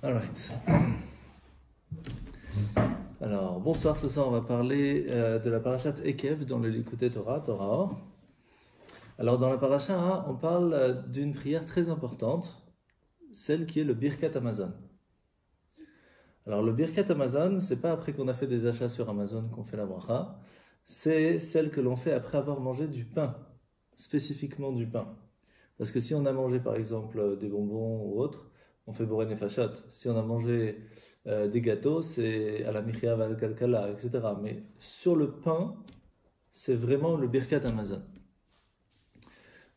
Alright. Alors, bonsoir, ce soir on va parler de la parashat Ekev dans le Likutei Torah, Torah Or. Alors dans la parasha, on parle d'une prière très importante, celle qui est le Birkat Hamazon. Alors le Birkat Hamazon, c'est pas après qu'on a fait des achats sur Amazon qu'on fait la bracha, c'est celle que l'on fait après avoir mangé du pain, spécifiquement du pain. Parce que si on a mangé par exemple des bonbons ou autre, on fait Boré Nefashot. Si on a mangé des gâteaux, c'est à la Michia Val Kalkala, etc. Mais sur le pain, c'est vraiment le Birkat Hamazon.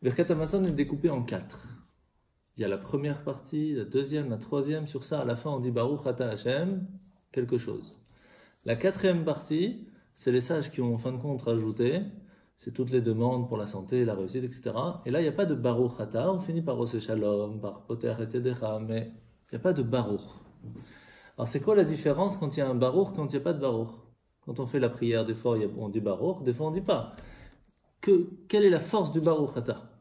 Le Birkat Hamazon est découpé en 4. Il y a la première partie, la deuxième, la troisième. Sur ça, à la fin, on dit Baruch Ata Hashem, quelque chose. La 4e partie, c'est les sages qui ont en fin de compte rajouté. C'est toutes les demandes pour la santé, la réussite, etc. Et là, il n'y a pas de Baruch Ata. On finit par Ose Shalom, par Poter et Tedecha, mais il n'y a pas de Baruch. Alors, c'est quoi la différence quand il y a un Baruch, quand il n'y a pas de Baruch? Quand on fait la prière, des fois, on dit Baruch, des fois, on ne dit pas. Quelle est la force du Baruch Ata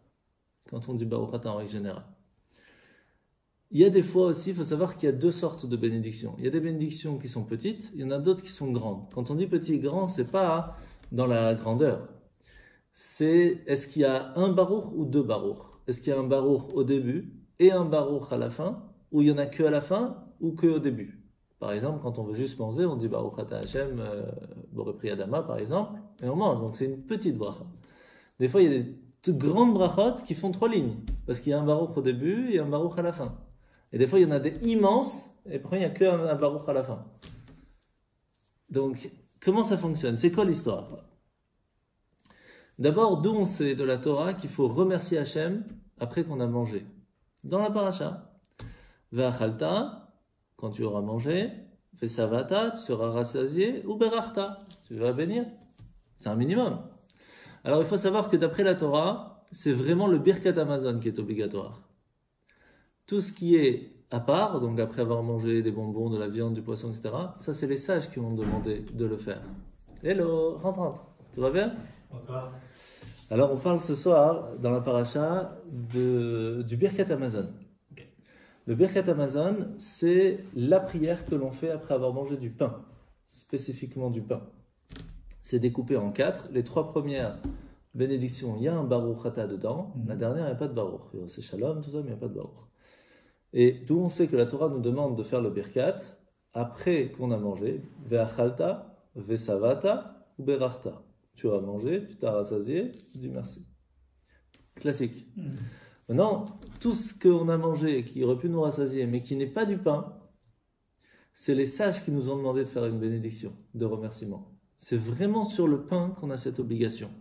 quand on dit Baruch Ata en règle générale? Il y a des fois aussi, il faut savoir qu'il y a deux sortes de bénédictions. Il y a des bénédictions qui sont petites, il y en a d'autres qui sont grandes. Quand on dit petit et grand, c'est pas dans la grandeur. C'est est-ce qu'il y a un baruch ou deux baruch? Est-ce qu'il y a un baruch au début et un baruch à la fin? Ou il y en a que à la fin ou que au début? Par exemple, quand on veut juste manger, on dit Baruch Ata Hashem, Boré Pri Adama par exemple, et on mange. Donc c'est une petite bracha. Des fois, il y a des grandes brachot qui font 3 lignes, parce qu'il y a un baruch au début et un baruch à la fin. Et des fois, il y en a des immenses, et après, il n'y a qu'un baruch à la fin. Donc, comment ça fonctionne? C'est quoi l'histoire? D'abord, d'où on sait de la Torah qu'il faut remercier Hachem après qu'on a mangé? Dans la paracha. Ve'achalta, quand tu auras mangé, ve'savata, tu seras rassasié, ou berachta, tu vas bénir. C'est un minimum. Alors, il faut savoir que d'après la Torah, c'est vraiment le Birkat Hamazon qui est obligatoire. Tout ce qui est à part, donc après avoir mangé des bonbons, de la viande, du poisson, etc., ça c'est les sages qui vont demander de le faire. Hello, rentre. Tout va bien? Bonsoir. Alors on parle ce soir dans la paracha du Birkat Hamazon. Okay. Le Birkat Hamazon, c'est la prière que l'on fait après avoir mangé du pain, spécifiquement du pain. C'est découpé en 4. Les 3 premières bénédictions, il y a un Baruch Ata dedans. La dernière, il n'y a pas de Baruch. C'est Shalom, tout ça, mais il n'y a pas de Baruch. Et d'où on sait que la Torah nous demande de faire le Birkat après qu'on a mangé, Ve'achalta, Ve'savata ou Berachta. Tu as mangé, tu t'as rassasié, tu dis merci. Classique. Maintenant, tout ce qu'on a mangé qui aurait pu nous rassasier, mais qui n'est pas du pain, c'est les sages qui nous ont demandé de faire une bénédiction de remerciement. C'est vraiment sur le pain qu'on a cette obligation.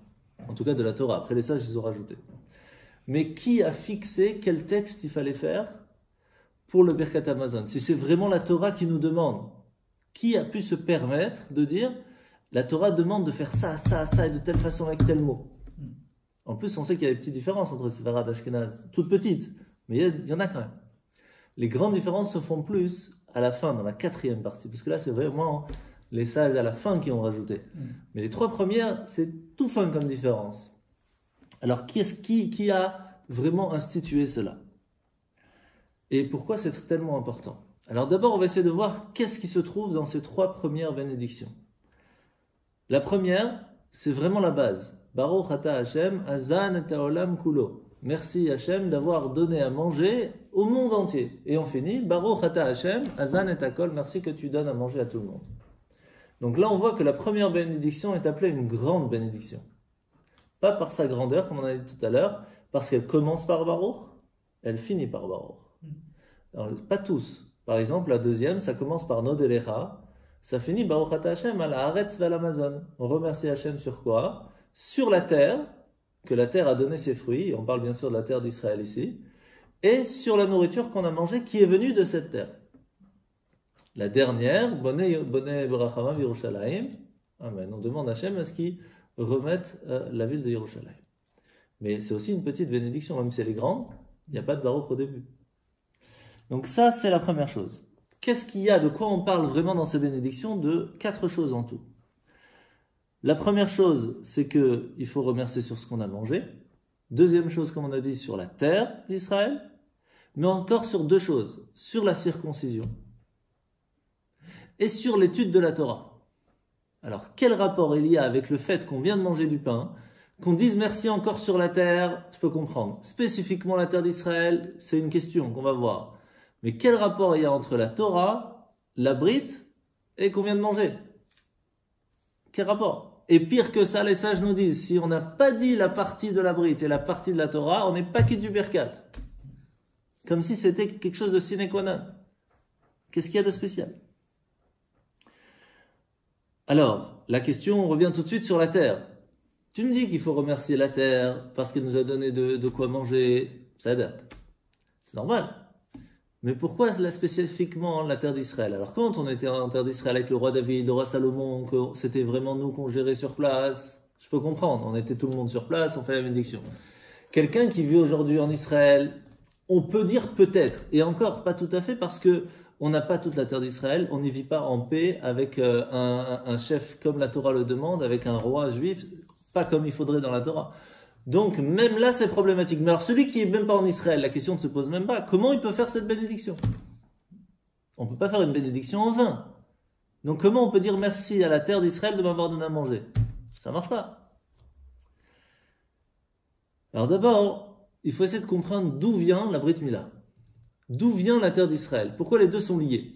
En tout cas de la Torah. Après les sages, ils ont rajouté. Mais qui a fixé quel texte il fallait faire pour le Birkat Hamazon? Si c'est vraiment la Torah qui nous demande, qui a pu se permettre de dire la Torah demande de faire ça, ça, ça et de telle façon avec tel mot? En plus, on sait qu'il y a des petites différences entre Séfarad et Ashkenaz, toutes petites, mais il y en a quand même. Les grandes différences se font plus à la fin, dans la 4e partie, parce que là, c'est vraiment les sages à la fin qui ont rajouté. Mais les 3 premières, c'est tout fin comme différence. Alors, qui a vraiment institué cela? Et pourquoi c'est tellement important? Alors d'abord, on va essayer de voir qu'est-ce qui se trouve dans ces 3 premières bénédictions. La première, c'est vraiment la base. Baruch Ata Hashem, Azan et Haolam Kulo. Merci Hashem d'avoir donné à manger au monde entier. Et on finit, Baruch Ata Hashem, Azan et Hakol, merci que tu donnes à manger à tout le monde. Donc là, on voit que la première bénédiction est appelée une grande bénédiction. Pas par sa grandeur, comme on a dit tout à l'heure, parce qu'elle commence par Baruch, elle finit par Baruch. Alors, pas tous. Par exemple, la deuxième, ça commence par Nod Elecha, ça finit Baruch Ata Hashem al Haaretz vel Amazon. On remercie Hashem sur quoi? Sur la terre, que la terre a donné ses fruits, et on parle bien sûr de la terre d'Israël ici, et sur la nourriture qu'on a mangée qui est venue de cette terre. La dernière, Bonne Berachama Yerushalayim, Amen. On demande à Hashem à ce qu'il remette la ville de Yerushalayim. Mais c'est aussi une petite bénédiction, même si elle est grande, il n'y a pas de Baruch au début. Donc ça, c'est la première chose. Qu'est-ce qu'il y a, de quoi on parle vraiment dans ces bénédictions? De 4 choses en tout. La première chose, c'est qu'il faut remercier sur ce qu'on a mangé. Deuxième chose, comme on a dit, sur la terre d'Israël. mais encore sur deux choses, sur la circoncision et sur l'étude de la Torah. Alors, quel rapport il y a avec le fait qu'on vient de manger du pain, qu'on dise merci encore sur la terre, je peux comprendre. Spécifiquement la terre d'Israël, c'est une question qu'on va voir. Mais quel rapport il y a entre la Torah, la Brit et qu'on vient de manger? Quel rapport? Et pire que ça, les sages nous disent, si on n'a pas dit la partie de la Brit et la partie de la Torah, on n'est pas quitte du Birkat. Comme si c'était quelque chose de sine qua non. Qu'est-ce qu'il y a de spécial? Alors, la question revient tout de suite sur la terre. Tu me dis qu'il faut remercier la terre parce qu'elle nous a donné de quoi manger. C'est normal. Mais pourquoi là spécifiquement la terre d'Israël? Alors quand on était en terre d'Israël avec le roi David, le roi Salomon, que c'était vraiment nous qu'on gérait sur place, je peux comprendre. On était tout le monde sur place, on fait la bénédiction. Quelqu'un qui vit aujourd'hui en Israël, on peut dire peut-être, et encore pas tout à fait parce que on n'a pas toute la terre d'Israël, on n'y vit pas en paix avec un chef comme la Torah le demande, avec un roi juif, pas comme il faudrait dans la Torah. Donc même là c'est problématique. Mais alors celui qui est même pas en Israël, la question ne se pose même pas. Comment il peut faire cette bénédiction? On ne peut pas faire une bénédiction en vain. Donc comment on peut dire merci à la terre d'Israël de m'avoir donné à manger? Ça marche pas. Alors d'abord, il faut essayer de comprendre d'où vient la Brit Mila. D'où vient la terre d'Israël? Pourquoi les deux sont liés?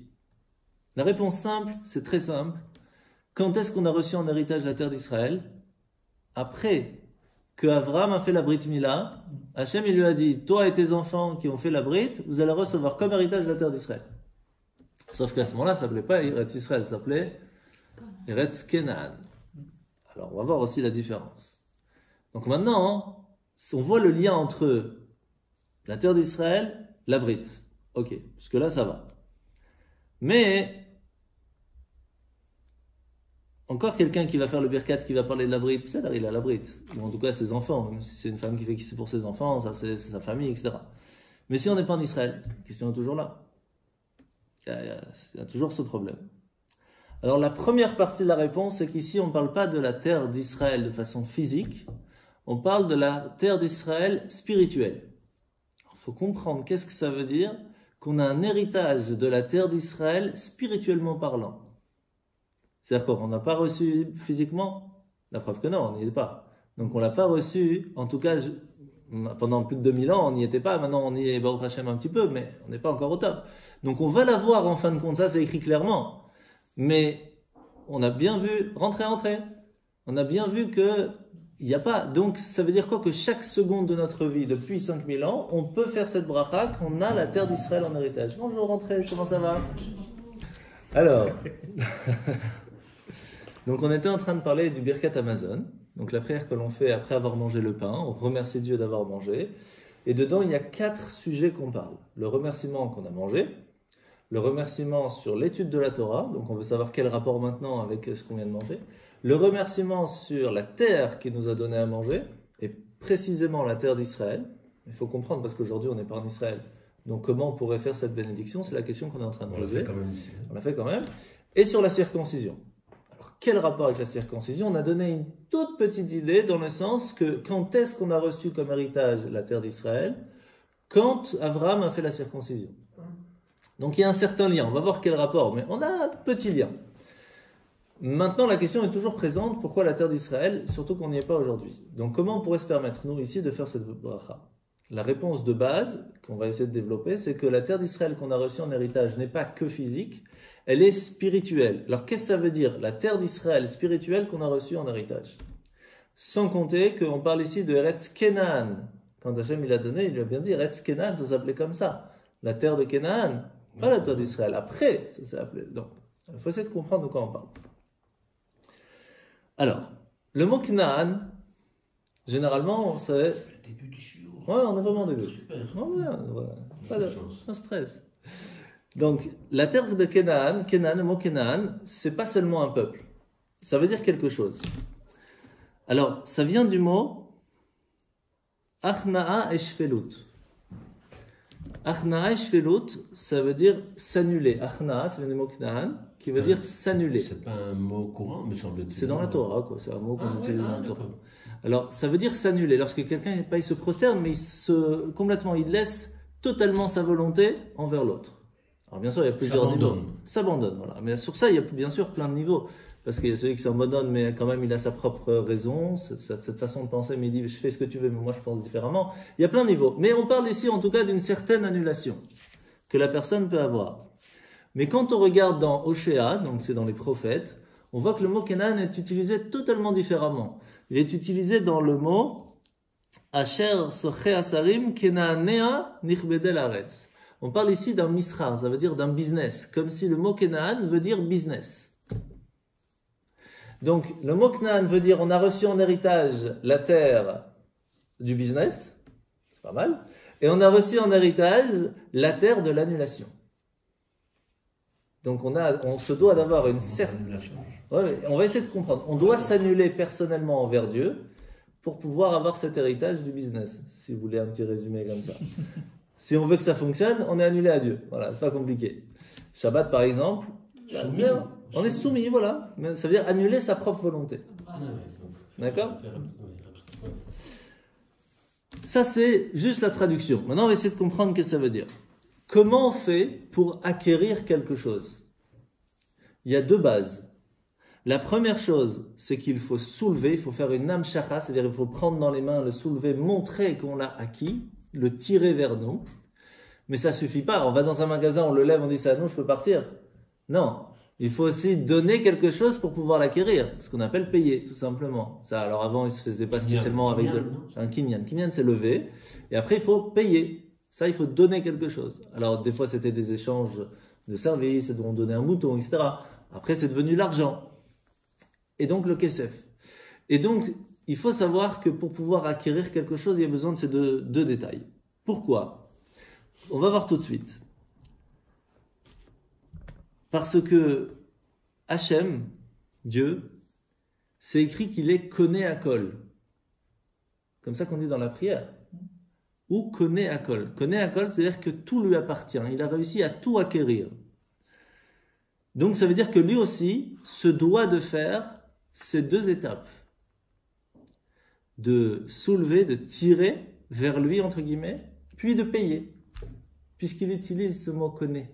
La réponse simple, c'est très simple. Quand est-ce qu'on a reçu en héritage la terre d'Israël? Après que Abraham a fait la Brit Mila, Hachem il lui a dit, toi et tes enfants qui ont fait la Brit, vous allez recevoir comme héritage la terre d'Israël. Sauf qu'à ce moment-là, ça ne s'appelait pas Eretz Israël, ça s'appelait Eretz Kenan. Alors on va voir aussi la différence. Donc maintenant, on voit le lien entre la terre d'Israël, la Brit. Ok, jusque là ça va. Mais encore quelqu'un qui va faire le birkat, qui va parler de la Brit, peut-être il a la Brit, ou en tout cas ses enfants, même si c'est une femme qui fait qui c'est pour ses enfants, ça c'est sa famille, etc. Mais si on n'est pas en Israël, la question est toujours là. Il y a toujours ce problème. Alors la première partie de la réponse, c'est qu'ici on ne parle pas de la terre d'Israël de façon physique, on parle de la terre d'Israël spirituelle. Il faut comprendre qu'est-ce que ça veut dire qu'on a un héritage de la terre d'Israël spirituellement parlant. C'est-à-dire qu'on n'a pas reçu physiquement, la preuve que non, on n'y est pas. Donc on ne l'a pas reçu, en tout cas pendant plus de 2000 ans, on n'y était pas, maintenant on y est Baruch Hashem un petit peu, mais on n'est pas encore au top. Donc on va l'avoir en fin de compte, ça c'est écrit clairement. Mais on a bien vu, rentrer, on a bien vu que il n'y a pas. Donc ça veut dire quoi? Que chaque seconde de notre vie, depuis 5000 ans, on peut faire cette bracha, qu'on a la terre d'Israël en héritage. Bonjour, rentrez, comment ça va? Alors, donc on était en train de parler du Birkat Hamazon, donc la prière que l'on fait après avoir mangé le pain, on remercie Dieu d'avoir mangé, et dedans il y a 4 sujets qu'on parle. Le remerciement qu'on a mangé, le remerciement sur l'étude de la Torah, donc on veut savoir quel rapport maintenant avec ce qu'on vient de manger, le remerciement sur la terre qui nous a donné à manger, et précisément la terre d'Israël. Il faut comprendre parce qu'aujourd'hui on n'est pas en Israël. Donc comment on pourrait faire cette bénédiction? C'est la question qu'on est en train de poser. On l'a fait quand même. Et sur la circoncision. Alors quel rapport avec la circoncision? On a donné une toute petite idée dans le sens que quand est-ce qu'on a reçu comme héritage la terre d'Israël? Quand Abraham a fait la circoncision. Donc il y a un certain lien. On va voir quel rapport, mais on a un petit lien. Maintenant, la question est toujours présente. Pourquoi la terre d'Israël? Surtout qu'on n'y est pas aujourd'hui. Donc comment on pourrait se permettre, nous, ici, de faire cette bracha? La réponse de base, qu'on va essayer de développer, c'est que la terre d'Israël qu'on a reçue en héritage n'est pas que physique, elle est spirituelle. Alors qu'est-ce que ça veut dire? La terre d'Israël spirituelle qu'on a reçue en héritage. Sans compter qu'on parle ici de Eretz Kenan. Quand Hachem il a donné, il lui a bien dit Eretz Kenan, ça s'appelait comme ça. La terre de Kenan, pas la terre d'Israël. Après, ça s'est appelé. Donc, il faut essayer de comprendre de quoi on parle. Alors, le mot Knaan, généralement, c'est le début du shiur. Ouais, on est vraiment au début. Super. Pas de stress. Donc, la terre de Kenan, le mot Kenan, c'est pas seulement un peuple. Ça veut dire quelque chose. Alors, ça vient du mot Achna'a et Shfelut. Achna'a et Shfelut, ça veut dire s'annuler. Achna'a, c'est le mot Kenan, qui veut dire s'annuler. C'est pas un mot courant, me semble-t-il. C'est dans la Torah, quoi. C'est un mot qu'on utilise dans la Torah. D'accord. Alors, ça veut dire s'annuler. Lorsque quelqu'un, pas il se prosterne, mais complètement, il laisse totalement sa volonté envers l'autre. Alors bien sûr, il y a plusieurs niveaux. S'abandonne, voilà. Mais sur ça, il y a bien sûr plein de niveaux. Parce qu'il y a celui qui s'abandonne, mais quand même il a sa propre raison, cette façon de penser, mais il dit je fais ce que tu veux, mais moi je pense différemment. Il y a plein de niveaux. Mais on parle ici en tout cas d'une certaine annulation que la personne peut avoir. Mais quand on regarde dans Oshéa, donc c'est dans les prophètes, on voit que le mot Kenan est utilisé totalement différemment. Il est utilisé dans le mot Asher Soche Asarim Kenaanea Nichbedel Aretz. On parle ici d'un misrar, ça veut dire d'un business, comme si le mot Kenaan veut dire business. Donc, le mot Knaan veut dire on a reçu en héritage la terre du business, c'est pas mal, et on a reçu en héritage la terre de l'annulation. Donc, on se doit d'avoir une certaine... Ouais, on va essayer de comprendre. On doit s'annuler personnellement envers Dieu pour pouvoir avoir cet héritage du business, si vous voulez un petit résumé comme ça. Si on veut que ça fonctionne, on est annulé à Dieu. Voilà, c'est pas compliqué. Shabbat, par exemple, on est soumis, voilà. Mais ça veut dire annuler sa propre volonté. D'accord ? Ça, c'est juste la traduction. Maintenant, on va essayer de comprendre ce que ça veut dire. Comment on fait pour acquérir quelque chose ? Il y a deux bases. La première chose, c'est qu'il faut soulever, il faut faire une amshacha, c'est-à-dire il faut prendre dans les mains, le soulever, montrer qu'on l'a acquis, le tirer vers nous. Mais ça suffit pas. On va dans un magasin, on le lève, on dit c'est à nous, je peux partir. Non. Il faut aussi donner quelque chose pour pouvoir l'acquérir, ce qu'on appelle payer, tout simplement. Ça, alors avant, il se faisait pas spécialement avec un kinyan. Kinyan, c'est lever. Et après, il faut payer. Ça, il faut donner quelque chose. Alors, des fois, c'était des échanges de services, on donnait un mouton, etc. Après, c'est devenu l'argent. Et donc, le kesef. Et donc, il faut savoir que pour pouvoir acquérir quelque chose, il y a besoin de ces deux détails. Pourquoi ? On va voir tout de suite. Parce que Hachem, Dieu, c'est écrit qu'il est Koné Akol. Comme ça qu'on dit dans la prière. Ou Koné Akol. Koné Akol, c'est-à-dire que tout lui appartient. Il a réussi à tout acquérir. Donc ça veut dire que lui aussi se doit de faire ces deux étapes. De soulever, de tirer vers lui, entre guillemets, puis de payer. Puisqu'il utilise ce mot Koné.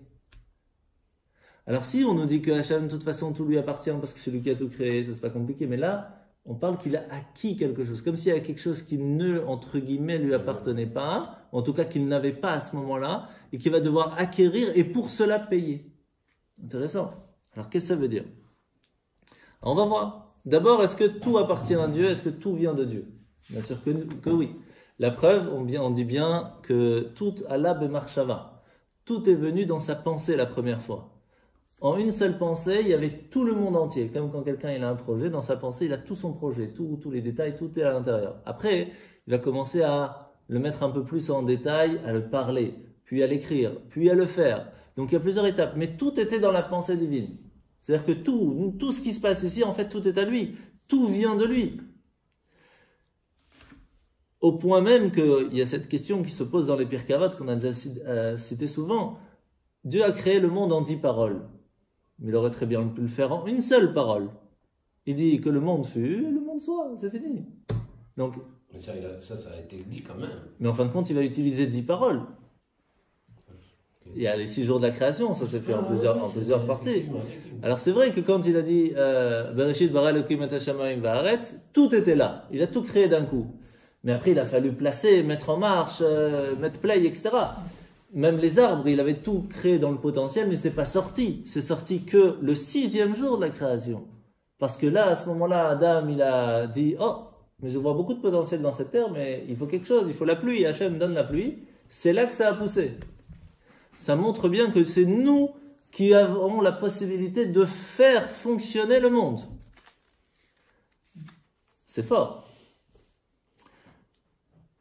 Alors si on nous dit que Hachem, de toute façon, tout lui appartient parce que c'est lui qui a tout créé, ça c'est pas compliqué, mais là, on parle qu'il a acquis quelque chose, comme s'il y avait quelque chose qui ne, entre guillemets, lui appartenait pas, en tout cas qu'il n'avait pas à ce moment-là, et qu'il va devoir acquérir et pour cela payer. Intéressant. Alors qu'est-ce que ça veut dire ? Alors, on va voir. D'abord, est-ce que tout appartient à Dieu ? Est-ce que tout vient de Dieu ? Bien sûr que oui. La preuve, on dit bien que tout Allah bemarshava. Tout est venu dans sa pensée la première fois. En une seule pensée, il y avait tout le monde entier. Comme quand quelqu'un il a un projet, dans sa pensée, il a tout son projet, tous les détails, tout est à l'intérieur. Après, il va commencer à le mettre un peu plus en détail, à le parler, puis à l'écrire, puis à le faire. Donc il y a plusieurs étapes, mais tout était dans la pensée divine. C'est-à-dire que tout ce qui se passe ici, en fait, tout est à lui. Tout vient de lui. Au point même qu'il y a cette question qui se pose dans les Pirkei Avot, qu'on a déjà cité souvent. Dieu a créé le monde en 10 paroles. Mais il aurait très bien pu le faire en une seule parole. Il dit que le monde fut, le monde soit, c'est fini. Donc, mais ça a été dit quand même. Mais en fin de compte, il va utiliser 10 paroles. Il y a les 6 jours de la création, ça s'est fait en plusieurs parties. Alors c'est vrai que quand il a dit Bereshit bara Elokim et hashamayim va'aretz, tout était là. Il a tout créé d'un coup. Mais après, il a fallu placer, mettre en marche, mettre play, etc. Même les arbres, il avait tout créé dans le potentiel, mais ce n'était pas sorti. C'est sorti que le 6e jour de la création. Parce que là, à ce moment-là, Adam, il a dit « Oh, mais je vois beaucoup de potentiel dans cette terre, mais il faut quelque chose, il faut la pluie. Hachem donne la pluie. » C'est là que ça a poussé. Ça montre bien que c'est nous qui avons la possibilité de faire fonctionner le monde. C'est fort.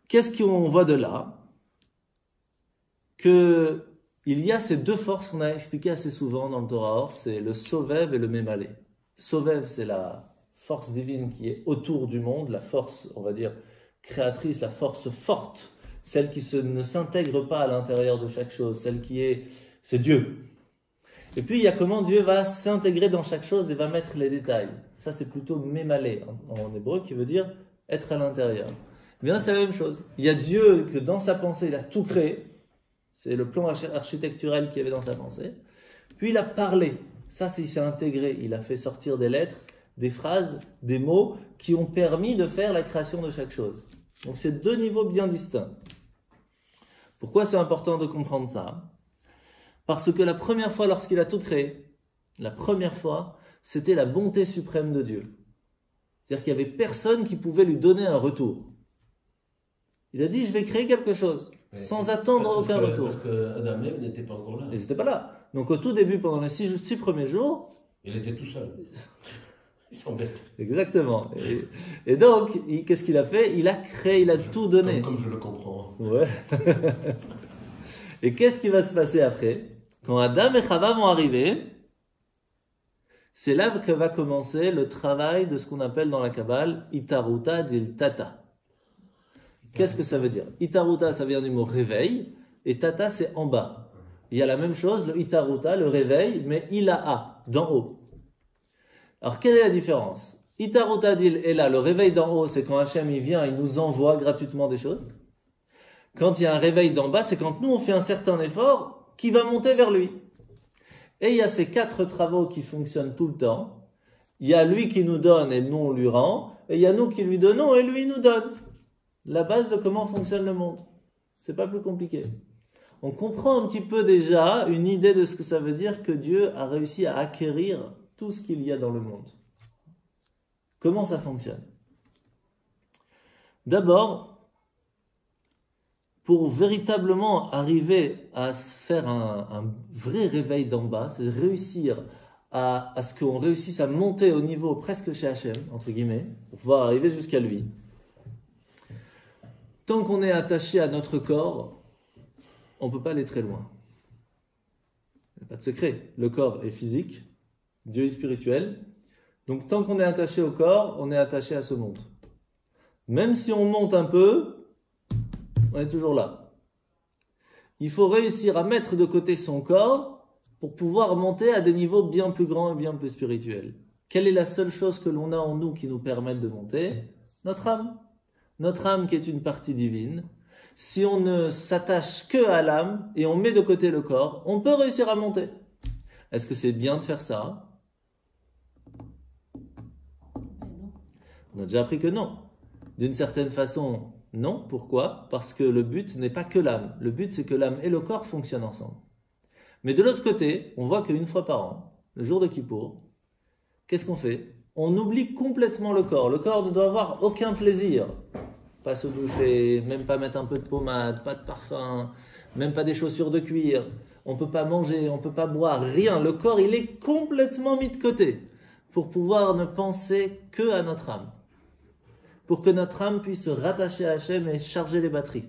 Qu'est-ce qu'on voit de là ? Qu'il y a ces deux forces qu'on a expliquées assez souvent dans le Torah, c'est le Sovev et le Mémalé. Sovev, c'est la force divine qui est autour du monde, la force, on va dire, créatrice, la force forte, celle qui ne s'intègre pas à l'intérieur de chaque chose, celle qui c'est Dieu. Et puis il y a comment Dieu va s'intégrer dans chaque chose et va mettre les détails. Ça c'est plutôt Mémalé en hébreu, qui veut dire être à l'intérieur. Eh bien c'est la même chose. Il y a Dieu que dans sa pensée il a tout créé, C'est le plan architectural qu'il y avait dans sa pensée. Puis il a parlé. Ça, il s'est intégré. Il a fait sortir des lettres, des phrases, des mots qui ont permis de faire la création de chaque chose. Donc c'est deux niveaux bien distincts. Pourquoi c'est important de comprendre ça? Parce que la première fois, lorsqu'il a tout créé, la première fois, c'était la bonté suprême de Dieu. C'est-à-dire qu'il n'y avait personne qui pouvait lui donner un retour. Il a dit, je vais créer quelque chose, sans attendre aucun retour. Parce que Adam et Ève n'étaient pas encore là. Ils n'étaient pas là. Donc au tout début, pendant les 6 premiers jours... Il était tout seul. Il s'embête. Exactement. Et donc, qu'est-ce qu'il a fait? Il a créé, il a tout donné. Comme je le comprends. Ouais. Et qu'est-ce qui va se passer après? Quand Adam et Chava vont arriver, c'est là que va commencer le travail de ce qu'on appelle dans la Kabbale Itaruta dil Tata. Qu'est-ce que ça veut dire? Itaruta, ça vient du mot réveil, et Tata, c'est en bas. Il y a la même chose, le Itaruta, le réveil, mais Ilaha, d'en haut. Alors, quelle est la différence? Itaruta dil est là, le réveil d'en haut, c'est quand Hachem il vient, il nous envoie gratuitement des choses. Quand il y a un réveil d'en bas, c'est quand nous on fait un certain effort qui va monter vers lui. Et il y a ces 4 travaux qui fonctionnent tout le temps. Il y a lui qui nous donne et nous on lui rend. Et il y a nous qui lui donnons et lui nous donne. La base de comment fonctionne le monde. C'est pas plus compliqué. On comprend un petit peu déjà une idée de ce que ça veut dire que Dieu a réussi à acquérir tout ce qu'il y a dans le monde. Comment ça fonctionne? D'abord, pour véritablement arriver à se faire un vrai réveil d'en bas, c'est réussir à ce qu'on réussisse à monter au niveau presque chez Hachem, entre guillemets, pour pouvoir arriver jusqu'à lui. Tant qu'on est attaché à notre corps, on ne peut pas aller très loin. Il n'y a pas de secret. Le corps est physique, Dieu est spirituel. Donc tant qu'on est attaché au corps, on est attaché à ce monde. Même si on monte un peu, on est toujours là. Il faut réussir à mettre de côté son corps pour pouvoir monter à des niveaux bien plus grands et bien plus spirituels. Quelle est la seule chose que l'on a en nous qui nous permette de monter? Notre âme. Notre âme qui est une partie divine. Si on ne s'attache que à l'âme et on met de côté le corps, on peut réussir à monter. Est-ce que c'est bien de faire ça? On a déjà appris que non. D'une certaine façon, non. Pourquoi? Parce que le but n'est pas que l'âme. Le but, c'est que l'âme et le corps fonctionnent ensemble. Mais de l'autre côté, on voit qu'une fois par an, le jour de Kippour, qu'est-ce qu'on fait? On oublie complètement le corps. Le corps ne doit avoir aucun plaisir. Pas se doucher, même pas mettre un peu de pommade, pas de parfum, même pas des chaussures de cuir. On ne peut pas manger, on ne peut pas boire, rien. Le corps, il est complètement mis de côté pour pouvoir ne penser que à notre âme. Pour que notre âme puisse se rattacher à Hachem et charger les batteries.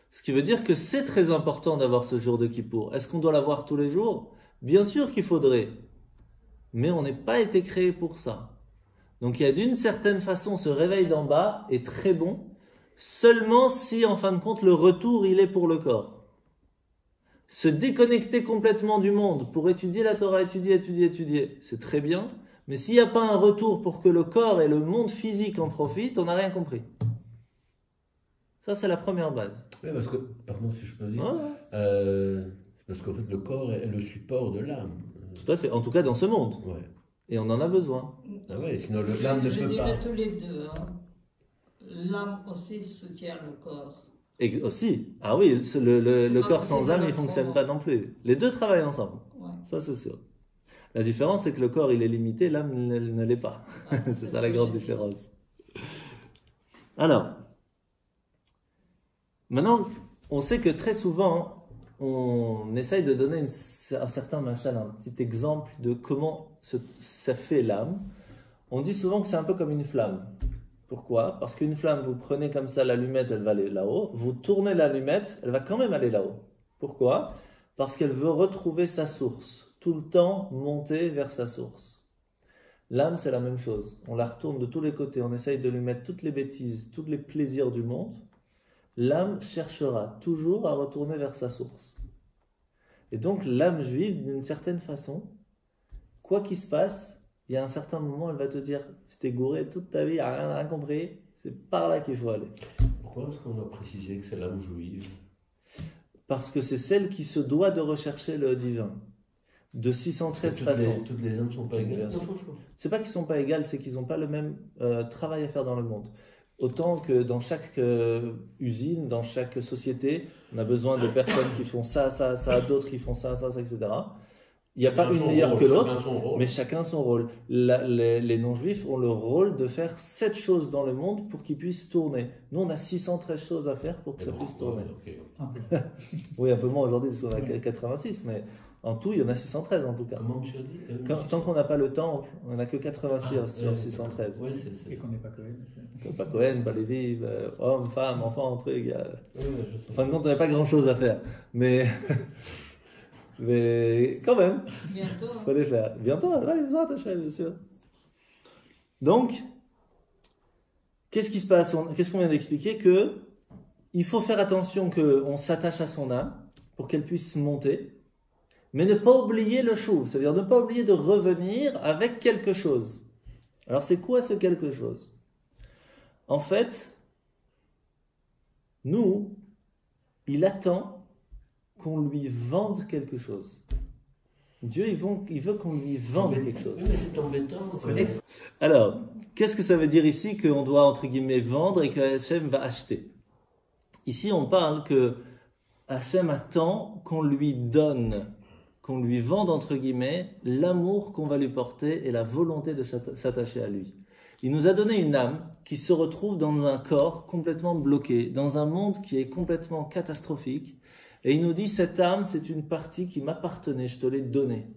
Ce qui veut dire que c'est très important d'avoir ce jour de Kippour. Est-ce qu'on doit l'avoir tous les jours? Bien sûr qu'il faudrait. Mais on n'est pas été créé pour ça. Donc il y a d'une certaine façon, ce réveil d'en bas est très bon, seulement si en fin de compte le retour il est pour le corps. Se déconnecter complètement du monde pour étudier la Torah, étudier, c'est très bien. Mais s'il n'y a pas un retour pour que le corps et le monde physique en profitent, on n'a rien compris. Ça, c'est la première base. Oui, parce que, pardon si je peux dire, parce qu'en fait, le corps est le support de l'âme. Tout à fait, en tout cas dans ce monde. Ouais. Et on en a besoin. Ah ouais, sinon l'âme ne peut pas. Je dirais tous les deux. Hein. L'âme aussi soutient le corps. Aussi. Ah oui, le corps sans âme, il ne fonctionne pas non plus. Les deux travaillent ensemble. Ouais. Ça, c'est sûr. La différence, c'est que le corps, il est limité, l'âme ne l'est pas. C'est ça la grande différence. Alors, maintenant, on sait que très souvent, on essaye de donner un certain machal, un petit exemple de comment ça fait l'âme. On dit souvent que c'est un peu comme une flamme. Pourquoi? Parce qu'une flamme, vous prenez comme ça l'allumette, elle va aller là-haut. Vous tournez l'allumette, elle va quand même aller là-haut. Pourquoi? Parce qu'elle veut retrouver sa source. Tout le temps monter vers sa source. L'âme, c'est la même chose. On la retourne de tous les côtés. On essaye de lui mettre toutes les bêtises, tous les plaisirs du monde. L'âme cherchera toujours à retourner vers sa source. Et donc, l'âme juive, d'une certaine façon, quoi qu'il se passe, il y a un certain moment, elle va te dire, tu t'es gouré toute ta vie, rien à compris, c'est par là qu'il faut aller. Pourquoi est-ce qu'on a précisé que c'est l'âme juive? parce que c'est celle qui se doit de rechercher le divin. De 613 façons. Toutes les âmes ne sont pas égales. Non, c'est pas qu'ils ne sont pas égales, c'est qu'ils n'ont pas le même travail à faire dans le monde. Autant que dans chaque usine, dans chaque société, on a besoin de personnes qui font ça, d'autres qui font ça, etc. Il n'y a pas une meilleure que l'autre, mais chacun son rôle. Les non-juifs ont le rôle de faire 7 choses dans le monde pour qu'ils puissent tourner. Nous, on a 613 choses à faire pour que ça puisse tourner. Oui, un peu moins aujourd'hui, parce qu'on a 86, mais en tout, il y en a 613 en tout cas. Tant qu'on n'a pas le temple, on n'a que 86 sur 613. Et qu'on n'est pas Cohen. Pas Cohen, pas Lévi, homme, femme, enfant, truc. En fin de compte, on n'a pas grand-chose à faire. Mais quand même, Bientôt. il faut les faire. Bientôt, ouais, bien sûr. Donc, qu'est-ce qui se passe? Qu'est-ce qu'on vient d'expliquer? Que il faut faire attention qu'on s'attache à son âme pour qu'elle puisse monter, mais ne pas oublier le chou, c'est-à-dire ne pas oublier de revenir avec quelque chose. Alors, c'est quoi ce quelque chose? En fait, nous, il attend qu'on lui vende quelque chose. Dieu, il veut qu'on lui vende quelque chose. Mais c'est embêtant. Alors, qu'est-ce que ça veut dire ici qu'on doit, entre guillemets, vendre et que Hachem va acheter? Ici, on parle que Hachem attend qu'on lui donne, qu'on lui vende, entre guillemets, l'amour qu'on va lui porter et la volonté de s'attacher à lui. Il nous a donné une âme qui se retrouve dans un corps complètement bloqué, dans un monde qui est complètement catastrophique. Et il nous dit, cette âme, c'est une partie qui m'appartenait, je te l'ai donnée.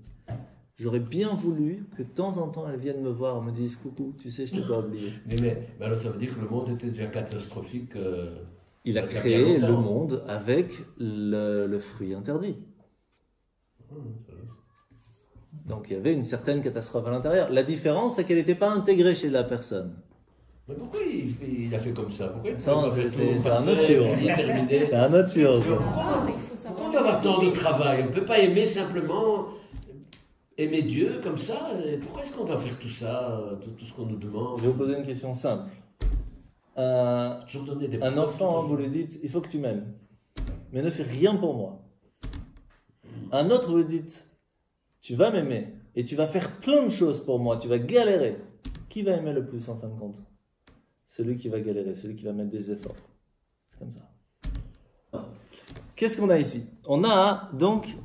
J'aurais bien voulu que de temps en temps, elle vienne me voir, me dise, coucou, tu sais, je t'ai pas oublié. Mais alors ça veut dire que le monde était déjà catastrophique. Il a créé le monde avec le fruit interdit. Donc il y avait une certaine catastrophe à l'intérieur. La différence, c'est qu'elle n'était pas intégrée chez la personne. Mais pourquoi il a fait comme ça? Pourquoi c'est un autre chose. C'est un autre chose. Pourquoi on doit avoir tant de travail? On ne peut pas aimer simplement aimer Dieu comme ça. Pourquoi est-ce qu'on doit faire tout ça, tout ce qu'on nous demande? Je vais vous poser une question simple. Un enfant, vous lui dites, il faut que tu m'aimes, mais ne fais rien pour moi. Un autre, vous lui dites, tu vas m'aimer et tu vas faire plein de choses pour moi, tu vas galérer. Qui va aimer le plus en fin de compte? Celui qui va galérer, celui qui va mettre des efforts. C'est comme ça. Qu'est-ce qu'on a ici? On a donc,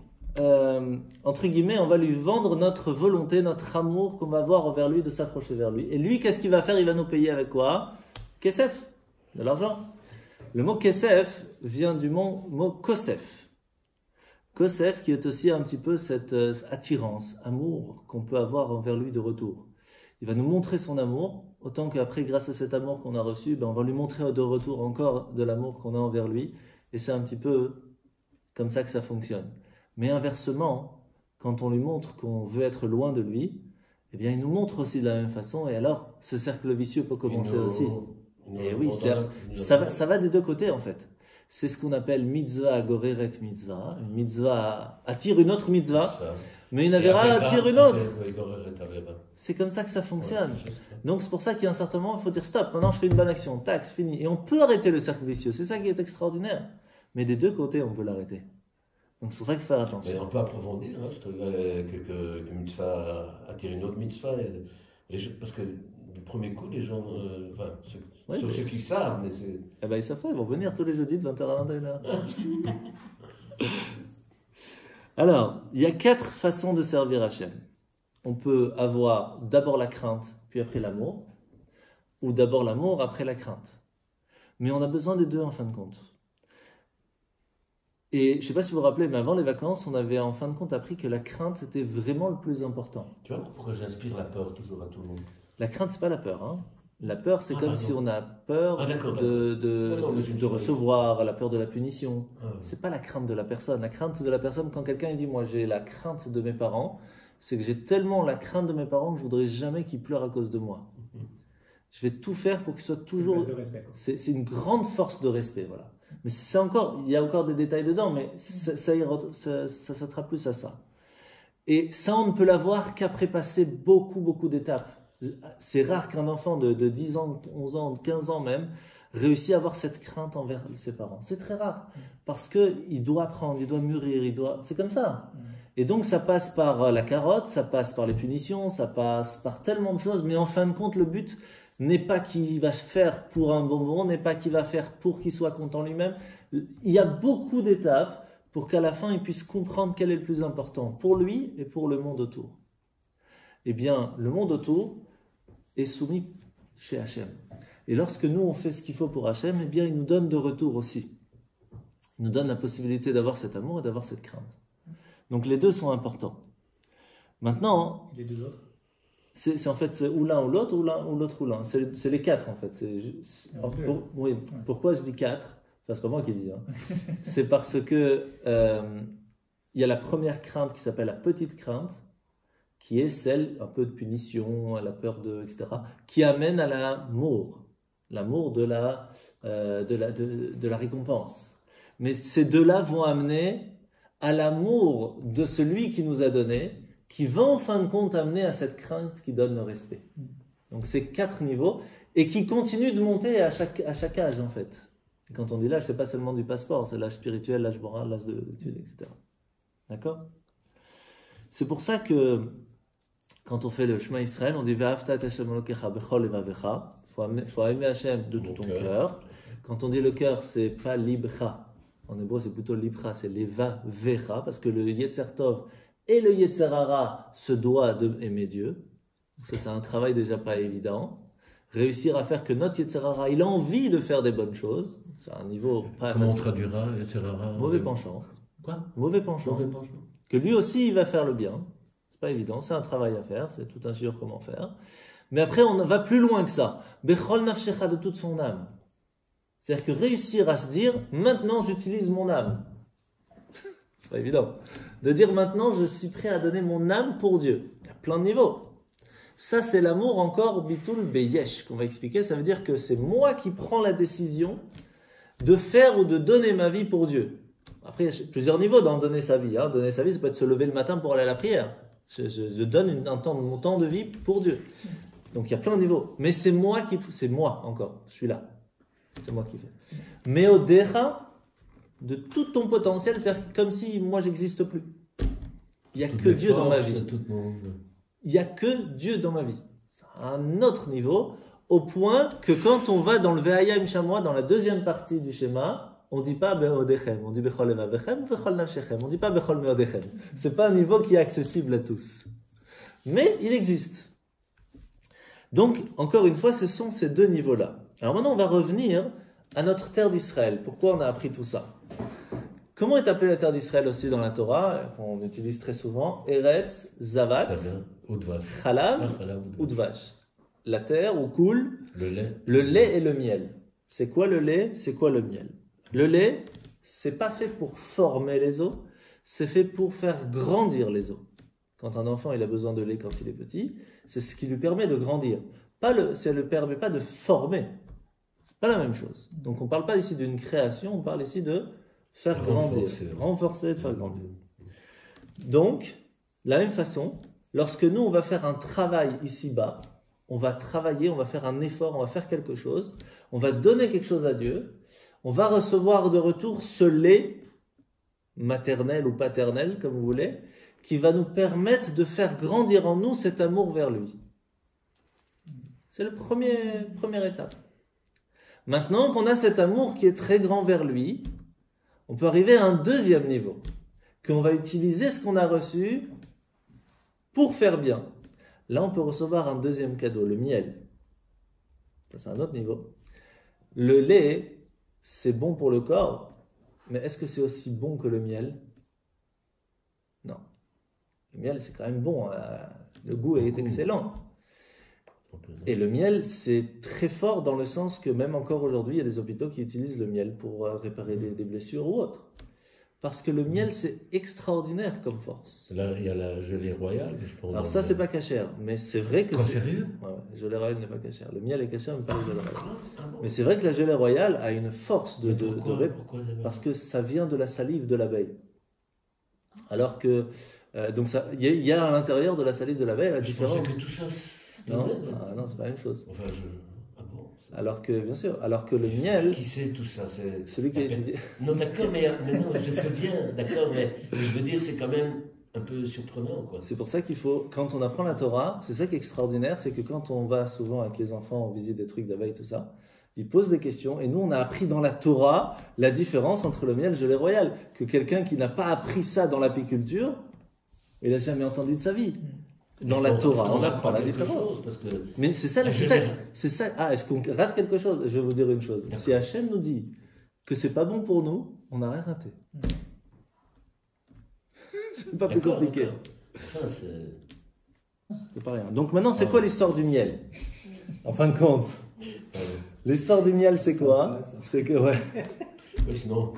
entre guillemets, on va lui vendre notre volonté, notre amour qu'on va avoir envers lui, de s'approcher vers lui. Et lui, qu'est-ce qu'il va faire? Il va nous payer avec quoi? Kesef, de l'argent. Le mot kesef vient du mot kosef. Kosef qui est aussi un petit peu cette attirance, amour qu'on peut avoir envers lui de retour. Il va nous montrer son amour, autant qu'après, grâce à cet amour qu'on a reçu, on va lui montrer de retour encore de l'amour qu'on a envers lui. Et c'est un petit peu comme ça que ça fonctionne. Mais inversement, quand on lui montre qu'on veut être loin de lui, eh bien, il nous montre aussi de la même façon. Et alors, ce cercle vicieux peut commencer aussi. Et oui, ça va des deux côtés en fait. C'est ce qu'on appelle mitzvah goreret mitzvah. Une mitzvah attire une autre mitzvah, mais une avéra attire une autre. C'est comme ça que ça fonctionne. Donc c'est pour ça qu'il y a un certain moment, il faut dire stop, maintenant je fais une bonne action, tac, c'est fini. Et on peut arrêter le cercle vicieux, c'est ça qui est extraordinaire. Mais des deux côtés, on peut l'arrêter. Donc c'est pour ça qu'il faut faire attention. Mais on peut approfondir, que mitzvah attire une autre mitzvah. Parce que du premier coup, les gens, sauf ceux qui savent, mais c'est... Eh ben ils savent pas, ils vont venir tous les jeudis de 20h à 21h. Alors, il y a 4 façons de servir Hachem. On peut avoir d'abord la crainte, puis après l'amour, ou d'abord l'amour, après la crainte. Mais on a besoin des deux en fin de compte. Et je ne sais pas si vous vous rappelez, mais avant les vacances, on avait en fin de compte appris que la crainte était vraiment le plus important. Tu vois pourquoi j'inspire la peur toujours à tout le monde? La crainte, c'est pas la peur. Hein. La peur, c'est comme si on a peur de recevoir, la peur de la punition. C'est pas la crainte de la personne. La crainte de la personne, quand quelqu'un dit, moi j'ai la crainte de mes parents, c'est que j'ai tellement la crainte de mes parents que je voudrais jamais qu'ils pleurent à cause de moi. Je vais tout faire pour qu'ils soient toujours... C'est une grande force de respect, voilà. Mais c'est encore, il y a encore des détails dedans, mais ça s'attrape plus à ça. Et ça, on ne peut l'avoir qu'après passer beaucoup d'étapes. C'est rare qu'un enfant de 10 ans, 11 ans, 15 ans même, réussit à avoir cette crainte envers ses parents. C'est très rare, parce qu'il doit apprendre, il doit mûrir, c'est comme ça. Et donc ça passe par la carotte, ça passe par les punitions, ça passe par tellement de choses, mais en fin de compte, le but n'est pas qu'il va faire pour un bonbon, n'est pas qu'il va faire pour qu'il soit content lui-même. Il y a beaucoup d'étapes pour qu'à la fin, il puisse comprendre quel est le plus important pour lui et pour le monde autour. Eh bien, le monde autour est soumis chez Hachem. Et lorsque nous, on fait ce qu'il faut pour Hachem, eh bien, il nous donne de retour aussi. Il nous donne la possibilité d'avoir cet amour et d'avoir cette crainte. Donc, les deux sont importants. Maintenant, les deux autres, c'est en fait ou l'un ou l'autre, ou l'autre ou l'un. C'est les quatre, en fait. Oui, pourquoi je dis quatre? Enfin, c'est pas moi qui dis. Hein. C'est parce que il y a la première crainte qui s'appelle la petite crainte, qui est celle un peu de punition, la peur de, etc., qui amène à l'amour de la récompense. Mais ces deux-là vont amener à l'amour de celui qui nous a donné, qui va en fin de compte amener à cette crainte qui donne le respect. Donc c'est 4 niveaux, et qui continuent de monter à chaque âge en fait. Et quand on dit l'âge, c'est pas seulement du passeport, c'est l'âge spirituel, l'âge moral, l'âge de l'étude, etc. D'accord? C'est pour ça que quand on fait le Shema Israël, on dit Ve'afta et Hashem Elokecha bechol levavecha. Il faut aimer Hashem de tout ton cœur. Quand on dit le cœur, c'est pas libcha. En hébreu, c'est plutôt libcha, c'est levavecha, parce que le Yetzer Tov et le Yetzer Hara se doivent d'aimer Dieu. Donc ça, c'est un travail déjà pas évident. Réussir à faire que notre Yetzer Hara, il a envie de faire des bonnes choses. C'est un niveau pas Comment on facile. traduira Yetzer Hara? Mauvais penchant. Quoi? Mauvais penchant. Mauvais penchant. Que lui aussi, il va faire le bien. C'est pas évident, c'est un travail à faire, c'est tout un sur comment faire. Mais après, on va plus loin que ça. Bechol nafshecha, de toute son âme. C'est-à-dire que réussir à se dire, maintenant j'utilise mon âme. C'est pas évident. De dire maintenant, je suis prêt à donner mon âme pour Dieu. Il y a plein de niveaux. Ça, c'est l'amour encore bitul beyesh, qu'on va expliquer. Ça veut dire que c'est moi qui prends la décision de faire ou de donner ma vie pour Dieu. Après, il y a plusieurs niveaux dans donner sa vie. Hein. Donner sa vie, ça peut être se lever le matin pour aller à la prière. Je donne mon temps de vie pour Dieu. Donc il y a plein de niveaux. Mais c'est moi encore. Je suis là. C'est moi qui fais. Mais au décha, de tout ton potentiel, c'est comme si moi j'existe plus. Il n'y a que Dieu dans ma vie. Il n'y a que Dieu dans ma vie. C'est un autre niveau, au point que quand on va dans le Ve'ayim Shamoa, dans la deuxième partie du schéma, on ne dit pas Be'odechem, on dit Bechol Levavechem, Bechol Nafshechem, on ne dit pas Bechol Meodechem. Ce n'est pas un niveau qui est accessible à tous. Mais il existe. Donc, encore une fois, ce sont ces deux niveaux-là. Alors maintenant, on va revenir à notre terre d'Israël. Pourquoi on a appris tout ça? Comment est appelée la terre d'Israël aussi dans la Torah, qu'on utilise très souvent? Eretz, Zavat, Chalav, Udvash. La terre où coule le lait et le miel. C'est quoi le lait? C'est quoi le miel? Le lait, c'est pas fait pour former les os, c'est fait pour faire grandir les os. Quand un enfant il a besoin de lait quand il est petit, c'est ce qui lui permet de grandir. Ça ne lui permet pas de former. C'est pas la même chose. Donc on ne parle pas ici d'une création, on parle ici de faire grandir, renforcer, de faire grandir. Donc, de la même façon, lorsque nous on va faire un travail ici-bas, on va travailler, on va faire un effort, on va faire quelque chose, on va donner quelque chose à Dieu, on va recevoir de retour ce lait, maternel ou paternel, comme vous voulez, qui va nous permettre de faire grandir en nous cet amour vers lui. C'est la première étape. Maintenant qu'on a cet amour qui est très grand vers lui, on peut arriver à un deuxième niveau, qu'on va utiliser ce qu'on a reçu pour faire bien. Là, on peut recevoir un deuxième cadeau, le miel. Ça, c'est un autre niveau. Le lait, c'est bon pour le corps, mais est-ce que c'est aussi bon que le miel? Non. Le miel, c'est quand même bon. Le goût est excellent. Et le miel, c'est très fort dans le sens que même encore aujourd'hui, il y a des hôpitaux qui utilisent le miel pour réparer des blessures ou autres. Parce que le miel, c'est extraordinaire comme force. Là, il y a la gelée royale. Alors ça, c'est pas cachère, mais c'est vrai que sérieux? Ouais, la gelée royale n'est pas cachère. Le miel est cachère, mais pas la gelée royale. Mais c'est vrai que la gelée royale a une force pourquoi parce que ça vient de la salive de l'abeille. Alors que donc il y a à l'intérieur de la salive de l'abeille la différence. Je pensais que tout ça, non, c'est pas la même chose. Enfin, Alors que, bien sûr, alors que le miel... Qui sait tout ça? C'est celui qui a étudié. Non, d'accord, mais non, je sais bien, d'accord, mais je veux dire, c'est quand même un peu surprenant, quoi. C'est pour ça qu'il faut, quand on apprend la Torah, c'est ça qui est extraordinaire, c'est que quand on va souvent avec les enfants, on visite des trucs d'abeilles, tout ça, ils posent des questions, et nous, on a appris dans la Torah la différence entre le miel et le gelée royale. Que quelqu'un qui n'a pas appris ça dans l'apiculture, il n'a jamais entendu de sa vie. Dans la Torah, on apprend la différence. Parce que mais c'est ça, c'est ça. Ah, est-ce qu'on rate quelque chose? Je vais vous dire une chose. Si Hachem nous dit que c'est pas bon pour nous, on n'a rien raté. C'est pas plus compliqué. Enfin, c'est pas rien. Donc maintenant, c'est quoi l'histoire du miel? En fin de compte, l'histoire du miel, c'est quoi? C'est que, ouais. Oui, sinon.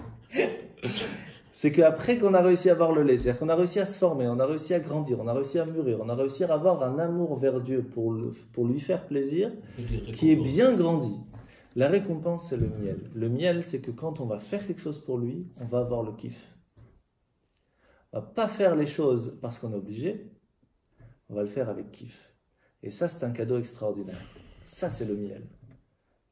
C'est qu'après qu'on a réussi à avoir le lait, c'est-à-dire qu'on a réussi à se former, on a réussi à grandir, on a réussi à mûrir, on a réussi à avoir un amour vers Dieu pour lui faire plaisir, qui est bien grandi. La récompense, c'est le miel. Le miel, c'est que quand on va faire quelque chose pour lui, on va avoir le kiff. On va pas faire les choses parce qu'on est obligé, on va le faire avec kiff. Et ça, c'est un cadeau extraordinaire. Ça, c'est le miel.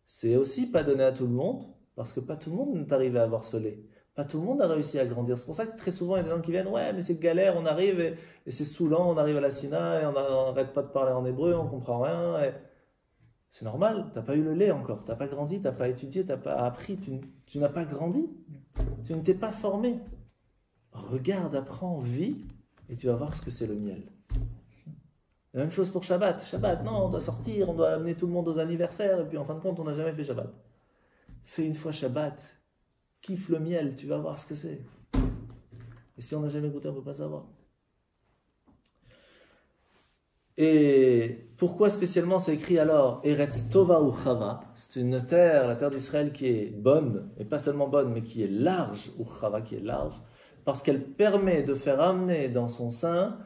C'est aussi pas donné à tout le monde, parce que pas tout le monde n'est arrivé à avoir ce lait. Pas tout le monde a réussi à grandir. C'est pour ça que très souvent, il y a des gens qui viennent, ouais, mais c'est galère, on arrive et c'est saoulant, on arrive à la Sina et on n'arrête pas de parler en hébreu, on comprend rien. Et... c'est normal, tu n'as pas eu le lait encore, tu n'as pas grandi, tu n'as pas étudié, tu n'as pas appris, tu n'as pas grandi, tu ne t'es pas formé. Regarde, apprends, vis, et tu vas voir ce que c'est le miel. La même chose pour Shabbat. Shabbat, non, on doit sortir, on doit amener tout le monde aux anniversaires, et puis en fin de compte, on n'a jamais fait Shabbat. Fais une fois Shabbat. Kiffe le miel, tu vas voir ce que c'est. Et si on n'a jamais goûté, on ne peut pas savoir. Et pourquoi spécialement c'est écrit alors Eretz Tova ou Chava? C'est une terre, la terre d'Israël qui est bonne, et pas seulement bonne, mais qui est large, ou Chava qui est large, parce qu'elle permet de faire amener dans son sein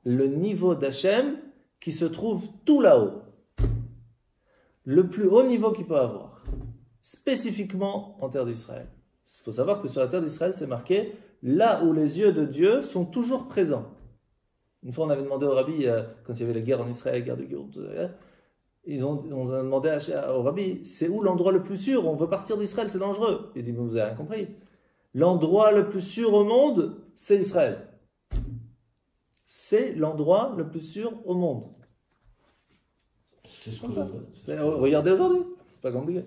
le niveau d'Hachem qui se trouve tout là-haut. Le plus haut niveau qu'il peut avoir, spécifiquement en terre d'Israël. Il faut savoir que sur la terre d'Israël, c'est marqué là où les yeux de Dieu sont toujours présents. Une fois, on avait demandé au rabbi, quand il y avait la guerre en Israël, la guerre de Giout, on a demandé au rabbi, c'est où l'endroit le plus sûr? On veut partir d'Israël, c'est dangereux. Il dit, mais vous avez rien compris. L'endroit le plus sûr au monde, c'est Israël. C'est l'endroit le plus sûr au monde. C'est ce comme que ça. Regardez aujourd'hui, c'est pas compliqué.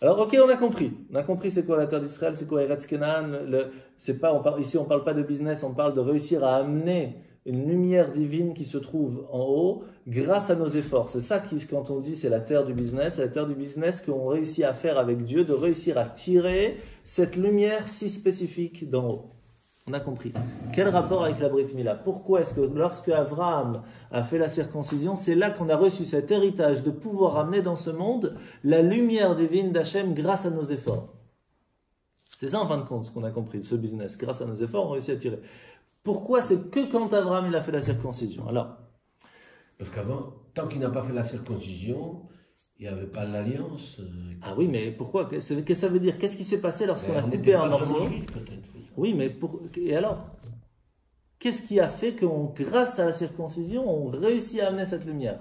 Alors, ok, on a compris. On a compris c'est quoi la terre d'Israël, c'est quoi Eretz Kenan. Ici, on ne parle pas de business, on parle de réussir à amener une lumière divine qui se trouve en haut grâce à nos efforts. C'est ça qui, quand on dit c'est la terre du business, c'est la terre du business qu'on réussit à faire avec Dieu, de réussir à tirer cette lumière si spécifique d'en haut. On a compris. Quel rapport avec la Brit Mila? Pourquoi est-ce que lorsque Abraham a fait la circoncision, c'est là qu'on a reçu cet héritage de pouvoir amener dans ce monde la lumière divine d'Hachem grâce à nos efforts? C'est ça en fin de compte ce qu'on a compris de ce business. Grâce à nos efforts, on réussit à tirer. Pourquoi c'est que quand Abraham il a fait la circoncision? Alors, parce qu'avant, tant qu'il n'a pas fait la circoncision, il n'y avait pas l'alliance. Ah oui, mais pourquoi? Qu'est-ce que ça veut dire? Qu'est-ce qui s'est passé lorsqu'on a coupé un morceau? Oui, mais et alors? Qu'est-ce qui a fait que grâce à la circoncision, on réussit à amener cette lumière?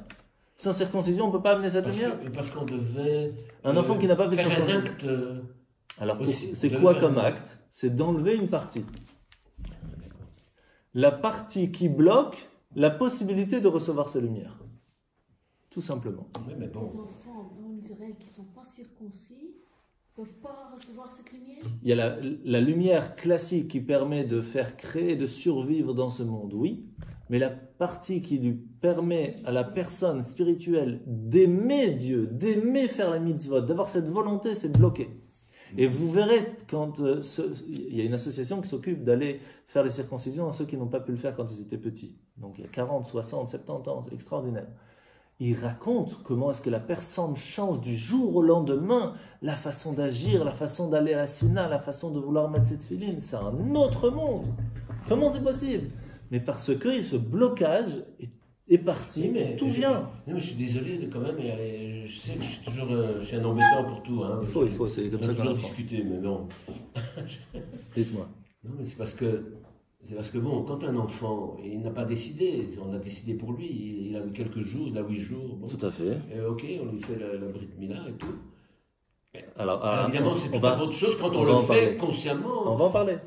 Sans circoncision, on ne peut pas amener cette lumière? Parce qu'on devait... Un enfant qui n'a pas fait de faire un circoncision. acte... Alors, c'est quoi comme acte? C'est d'enlever une partie. La partie qui bloque la possibilité de recevoir ces lumières. Tout simplement. Oui, mais bon. Les enfants en Israël qui ne sont pas circoncis ne peuvent pas recevoir cette lumière? Il y a la lumière classique qui permet de faire créer, de survivre dans ce monde, oui. Mais la partie qui lui permet à la personne spirituelle d'aimer Dieu, d'aimer faire la mitzvot, d'avoir cette volonté, c'est bloqué. Et vous verrez, quand il y a une association qui s'occupe d'aller faire les circoncisions à ceux qui n'ont pas pu le faire quand ils étaient petits. Donc il y a 40, 60, 70 ans, c'est extraordinaire. Ils racontent comment est-ce que la personne change du jour au lendemain, la façon d'agir, la façon d'aller à la Sina, la façon de vouloir mettre cette filine. C'est un autre monde. Comment c'est possible? Mais parce que ce blocage est parti, mais tout vient. Je suis désolé quand même, je sais que je suis un embêtant pour tout. Hein, il faut, c'est comme ça qu'on toujours apprend. Discuter, mais non. Dites-moi. Non, mais c'est parce que C'est parce que bon, quand un enfant, il n'a pas décidé, on a décidé pour lui, il a eu quelques jours, il a 8 jours. Bon. Tout à fait. Et ok, on lui fait la Brit Mila et tout. Alors, évidemment, c'est tout à fait autre chose quand on le fait consciemment. On va en parler.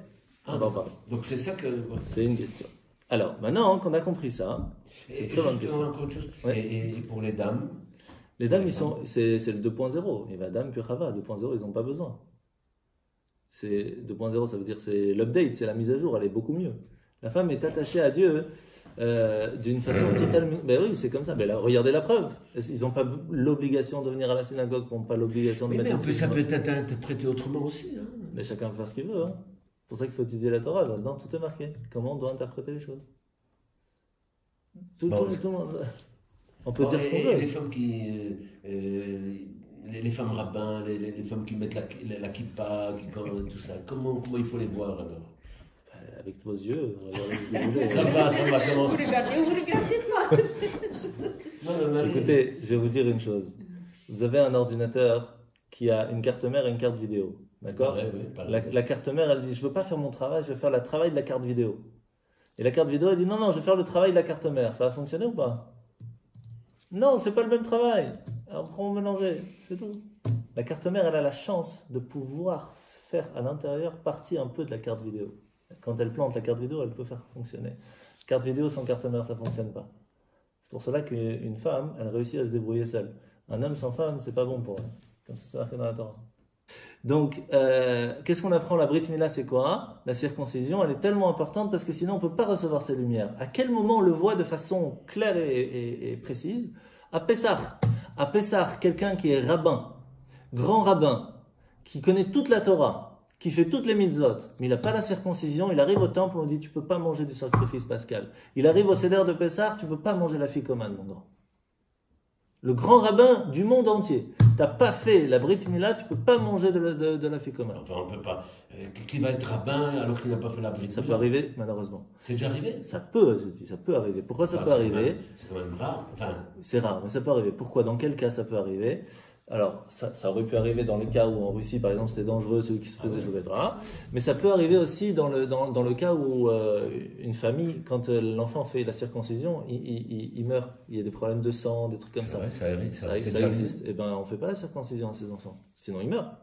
Hein, on va en parler. Donc c'est ça que. Ouais. C'est une question. Alors, maintenant qu'on a compris ça, c'est une très bonne question. Encore autre chose. Ouais. Et pour les dames. Les dames, c'est le 2.0. Et Madame puis Chava, 2.0, ils n'ont pas besoin. C'est 2.0, ça veut dire c'est l'update, c'est la mise à jour, elle est beaucoup mieux. La femme est attachée à Dieu d'une façon totalement. Ben oui, c'est comme ça. Mais là, regardez la preuve. Ils n'ont pas l'obligation de venir à la synagogue, ils n'ont pas l'obligation de mettre. Mais ça peut être interprété autrement aussi. Hein. Mais chacun peut faire ce qu'il veut. Hein. C'est pour ça qu'il faut étudier la Torah. Là-dedans, tout est marqué. Comment on doit interpréter les choses. Tout le monde. On peut dire ce qu'on veut. Les femmes qui. Les femmes rabbins, les femmes qui mettent la kippa, tout ça, comment il faut les voir alors? Avec vos yeux, ça va, comment vous regardez pas. Non, écoutez, je vais vous dire une chose. Vous avez un ordinateur qui a une carte mère et une carte vidéo. D'accord? La carte mère, elle dit, je ne veux pas faire mon travail, je veux faire le travail de la carte vidéo. Et la carte vidéo, elle dit, non, je vais faire le travail de la carte mère. Ça va fonctionner ou pas? Non, c'est pas le même travail. Alors, on va mélanger, c'est tout. La carte mère, elle a la chance de pouvoir faire à l'intérieur partie un peu de la carte vidéo. Quand elle plante la carte vidéo, elle peut faire fonctionner. Carte vidéo sans carte mère, ça ne fonctionne pas. C'est pour cela qu'une femme, elle réussit à se débrouiller seule. Un homme sans femme, c'est pas bon pour elle. Comme ça, c'est marqué dans la Torah. Donc, qu'est-ce qu'on apprend? La Brit Mila, c'est quoi? La circoncision, elle est tellement importante parce que sinon, on ne peut pas recevoir ces lumières. À quel moment on le voit de façon claire et précise? À Pessah. À Pessah, quelqu'un qui est rabbin, grand rabbin, qui connaît toute la Torah, qui fait toutes les mitzvot, mais il n'a pas la circoncision, il arrive au temple, on lui dit tu ne peux pas manger du sacrifice pascal. Il arrive au Seder de Pessah, tu ne peux pas manger la ficomane, mon grand. Le grand rabbin du monde entier. Tu n'as pas fait la Brit Mila, tu ne peux pas manger de la ficomane. Enfin, on ne peut pas. Qui va être rabbin alors qu'il n'a pas fait la Brit Mila? Ça peut arriver, malheureusement. C'est déjà arrivé? Ça peut, je dis, ça peut arriver. Pourquoi ça peut arriver? C'est quand même rare. Enfin... C'est rare, mais ça peut arriver. Pourquoi? Dans quel cas ça peut arriver? Alors, ça aurait pu arriver dans les cas où en Russie, par exemple, c'était dangereux, celui qui se faisait jouer, mais ça peut arriver aussi dans le cas où une famille, quand l'enfant fait la circoncision, il meurt. Il y a des problèmes de sang, des trucs comme ça. Vrai, ça existe. Eh ben, on ne fait pas la circoncision à ses enfants, sinon ils meurent.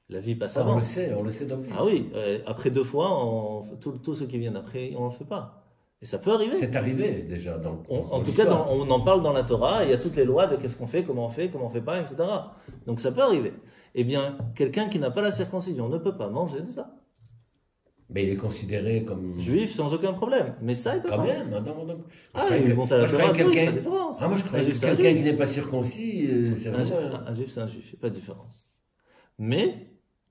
La vie passe avant. On le sait d'office. Ah oui, après 2 fois, tous ceux qui viennent après, on ne le fait pas. Et ça peut arriver. C'est arrivé déjà. En tout cas, on en parle dans la Torah, il y a toutes les lois de qu'est-ce qu'on fait, comment on fait pas, etc. Donc ça peut arriver. Eh bien, quelqu'un qui n'a pas la circoncision ne peut pas manger de ça. Mais il est considéré comme... Juif sans aucun problème. Mais ça, il peut pas. Quand même. Il monte à la Torah, quelqu'un... pas de différence. Moi, je croyais que quelqu'un qui n'est pas circoncis, c'est un juif, c'est un juif. Il n'y a pas de différence. Mais...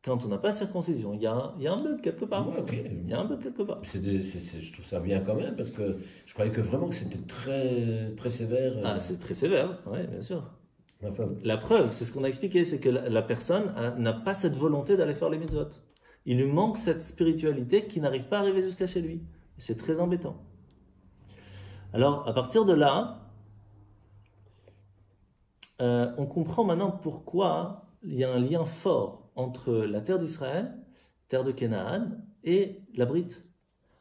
quand on n'a pas circoncision, il y a un bug quelque part. Ouais, okay. Il y a un bug quelque part. Je trouve ça bien quand même, parce que je croyais que vraiment que c'était très, très sévère. Ah, c'est très sévère, oui, bien sûr. Enfin, la preuve, c'est ce qu'on a expliqué, c'est que la personne n'a pas cette volonté d'aller faire les mitzvot. Il lui manque cette spiritualité qui n'arrive pas à arriver jusqu'à chez lui. Et c'est très embêtant. Alors, à partir de là, on comprend maintenant pourquoi il y a un lien fort entre la terre d'Israël, terre de Canaan, et la Brit.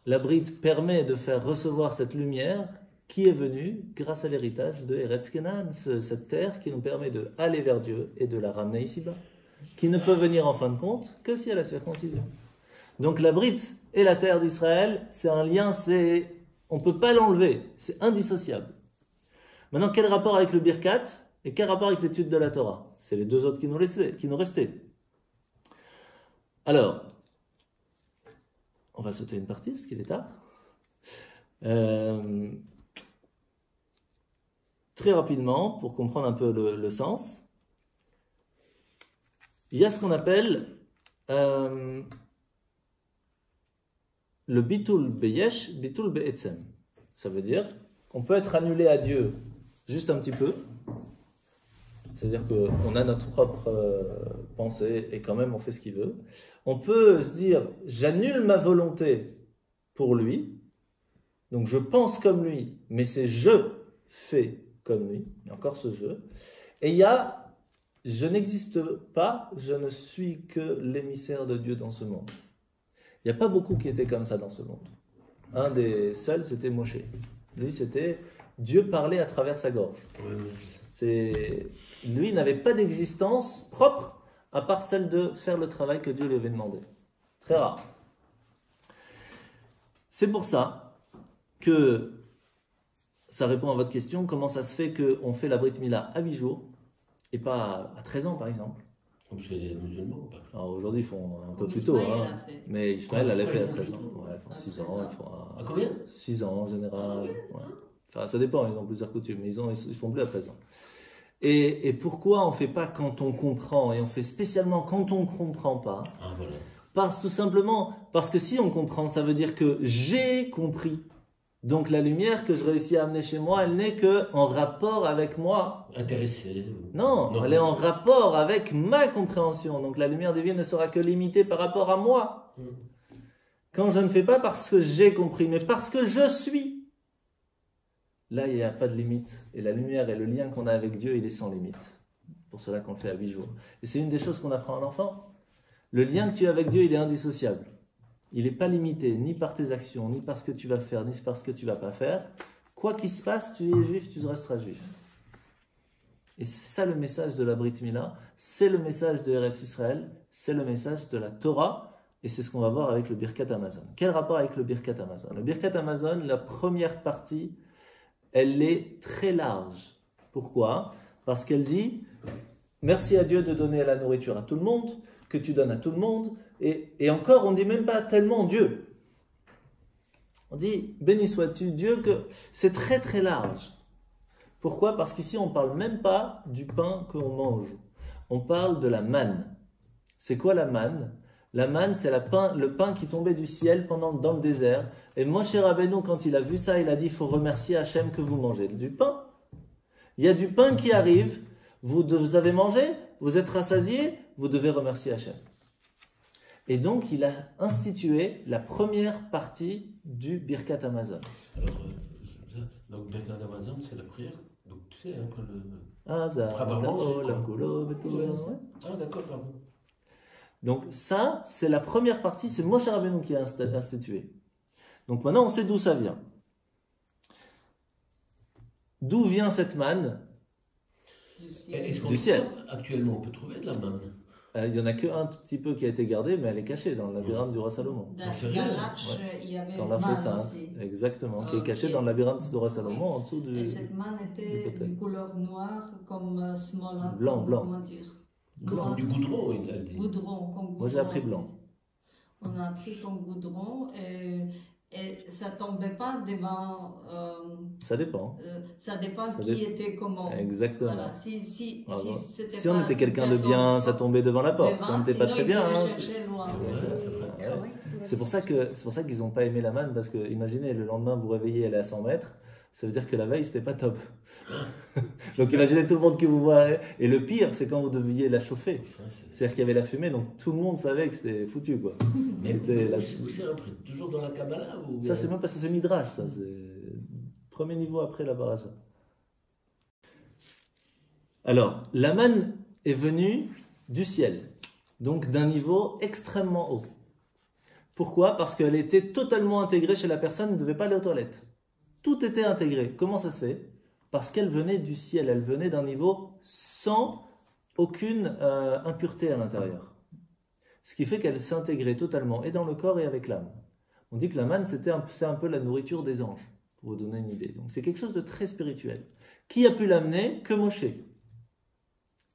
La Brit permet de faire recevoir cette lumière qui est venue grâce à l'héritage de Eretz Canaan, cette terre qui nous permet d'aller vers Dieu et de la ramener ici-bas, qui ne peut venir en fin de compte que s'il y a la circoncision. Donc la Brit et la terre d'Israël, c'est un lien, on ne peut pas l'enlever, c'est indissociable. Maintenant, quel rapport avec le Birkat et quel rapport avec l'étude de la Torah? C'est les 2 autres qui nous restaient. Alors, on va sauter une partie parce qu'il est tard. Très rapidement, pour comprendre un peu le sens, il y a ce qu'on appelle le bitul beyesh, bitul be'etzem. Ça veut dire qu'on peut être annulé à Dieu juste un petit peu. C'est-à-dire qu'on a notre propre pensée et quand même on fait ce qu'il veut. On peut se dire, j'annule ma volonté pour lui, donc je pense comme lui, mais c'est je fais comme lui, il y a encore ce je. Et il y a, je n'existe pas, je ne suis que l'émissaire de Dieu dans ce monde. Il n'y a pas beaucoup qui étaient comme ça dans ce monde. Un des seuls, c'était Moshe. Lui, c'était Dieu parlait à travers sa gorge. Lui n'avait pas d'existence propre à part celle de faire le travail que Dieu lui avait demandé. Très rare. C'est pour ça que ça répond à votre question, comment ça se fait qu'on fait la Brit Mila à 8 jours et pas à 13 ans par exemple. Comme chez les musulmans. Alors aujourd'hui ils font un peu Comme plus tôt, Ismaël hein. a fait. Mais Ismaël elle l'a fait à Ils font 13 plus ans. tôt. Ouais, ils font À 6 13 ans, ans. ils font À combien? 6 ans en général. Ouais. Enfin ça dépend, ils ont plusieurs coutumes, mais ils font plus à 13 ans. Et pourquoi on ne fait pas quand on comprend et on fait spécialement quand on ne comprend pas? Ah voilà. Tout simplement parce que si on comprend, ça veut dire que j'ai compris. Donc la lumière que je réussis à amener chez moi, elle n'est que en rapport avec moi. Intéressé. Non, elle est en rapport avec ma compréhension. Donc la lumière divine ne sera que limitée par rapport à moi. Quand je ne fais pas parce que j'ai compris, mais parce que je suis. Là, il n'y a pas de limite. Et la lumière et le lien qu'on a avec Dieu, il est sans limite. C'est pour cela qu'on le fait à 8 jours. Et c'est une des choses qu'on apprend à l'enfant. Le lien que tu as avec Dieu, il est indissociable. Il n'est pas limité ni par tes actions, ni par ce que tu vas faire, ni par ce que tu ne vas pas faire. Quoi qu'il se passe, tu es juif, tu resteras juif. Et c'est ça le message de la Brit Mila, c'est le message de Eretz Israël, c'est le message de la Torah, et c'est ce qu'on va voir avec le Birkat Hamazon. Quel rapport avec le Birkat Hamazon? Le Birkat Hamazon, la première partie, elle est très large. Pourquoi? Parce qu'elle dit, merci à Dieu de donner la nourriture à tout le monde, que tu donnes à tout le monde, et encore, on ne dit même pas tellement Dieu. On dit, béni sois-tu Dieu, que c'est très très large. Pourquoi? Parce qu'ici, on ne parle même pas du pain qu'on mange. On parle de la manne. C'est quoi la manne? La manne, c'est le pain qui tombait du ciel dans le désert. Et Moshe Rabbeinu, quand il a vu ça, il a dit, il faut remercier Hachem que vous mangez du pain. Il y a du pain qui arrive, vous avez mangé, vous êtes rassasié, vous devez remercier Hachem. Et donc, il a institué la première partie du Birkat Hamazon. Alors, donc Birkat Hamazon, c'est la prière. Donc, tu sais, après le. Ah, ça. Après avoir mangé, quoi. Ah, d'accord, pardon. Donc, ça, c'est la première partie, c'est Moshe Rabbeinu qui a institué. Donc, maintenant, on sait d'où ça vient. D'où vient cette manne? Du ciel. Actuellement, on peut trouver de la manne. Il n'y en a qu'un petit peu qui a été gardé, mais elle est cachée dans le labyrinthe du roi Salomon. Dans l'arche, il y avait Dans une l'arche manne sainte, aussi. exactement, qui est cachée qui est- dans le labyrinthe du roi Salomon, en dessous du... Et cette manne était côté. de couleur noire comme smola. Blanc, blanc. Comment dire? Comme du goudron, il a dit. Goudron, comme goudron. Moi, j'ai appris blanc. On a appris comme goudron et ça tombait pas devant. Ça dépend. Ça dépend Ça qui dépend. était comment. Exactement. Voilà. Si Si on était quelqu'un de bien, ça tombait devant la porte. Si on n'était pas très bien, hein, c'est pour ça qu'ils n'ont pas aimé la manne, parce que imaginez, le lendemain vous réveillez, elle est à 100 mètres, ça veut dire que la veille c'était pas top. Donc imaginez tout le monde qui vous voit. Et le pire, c'est quand vous deviez la chauffer. C'est-à-dire qu'il y avait la fumée, donc tout le monde savait que c'était foutu, quoi. Mais C'était où c'est après? Toujours dans la Kabbalah ou... Ça, c'est même pas ça, c'est Midrash, ça. C'est premier niveau après la Baracha. Alors, la manne est venue du ciel, donc d'un niveau extrêmement haut. Pourquoi? Parce qu'elle était totalement intégrée chez la personne, ne devait pas aller aux toilettes. Tout était intégré. Comment ça se fait? Parce qu'elle venait du ciel, elle venait d'un niveau sans aucune impureté à l'intérieur. Ce qui fait qu'elle s'intégrait totalement, et dans le corps et avec l'âme. On dit que la manne, c'est un peu la nourriture des anges, pour vous donner une idée. Donc c'est quelque chose de très spirituel. Qui a pu l'amener? Que Moshe.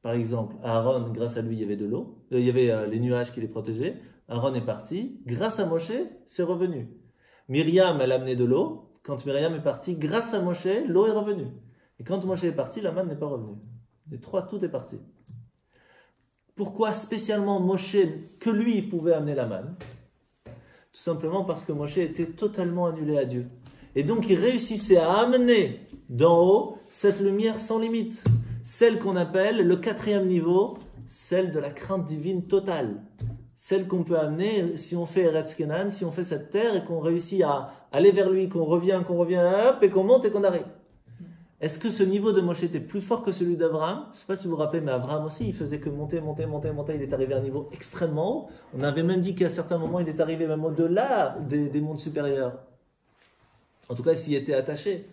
Par exemple, Aaron, grâce à lui, il y avait de l'eau, il y avait les nuages qui les protégeaient. Aaron est parti, grâce à Moshe, c'est revenu. Myriam, elle a amené de l'eau. Quand Myriam est partie, grâce à Moshe, l'eau est revenue. Et quand Moshe est parti, la manne n'est pas revenue. Les trois, tout est parti. Pourquoi spécialement Moshe, que lui, pouvait amener la manne? Tout simplement parce que Moshe était totalement annulé à Dieu. Et donc il réussissait à amener d'en haut cette lumière sans limite. Celle qu'on appelle le 4e niveau, celle de la crainte divine totale. Celle qu'on peut amener si on fait Eretz Kenan, si on fait cette terre et qu'on réussit à aller vers lui, qu'on revient, hop, et qu'on monte et qu'on arrive. Est-ce que ce niveau de Moshe était plus fort que celui d'Abraham? Je ne sais pas si vous vous rappelez, mais Abraham aussi, il faisait que monter. Il est arrivé à un niveau extrêmement haut. On avait même dit qu'à certains moments, il est arrivé même au-delà des mondes supérieurs. En tout cas, il s'y était attaché.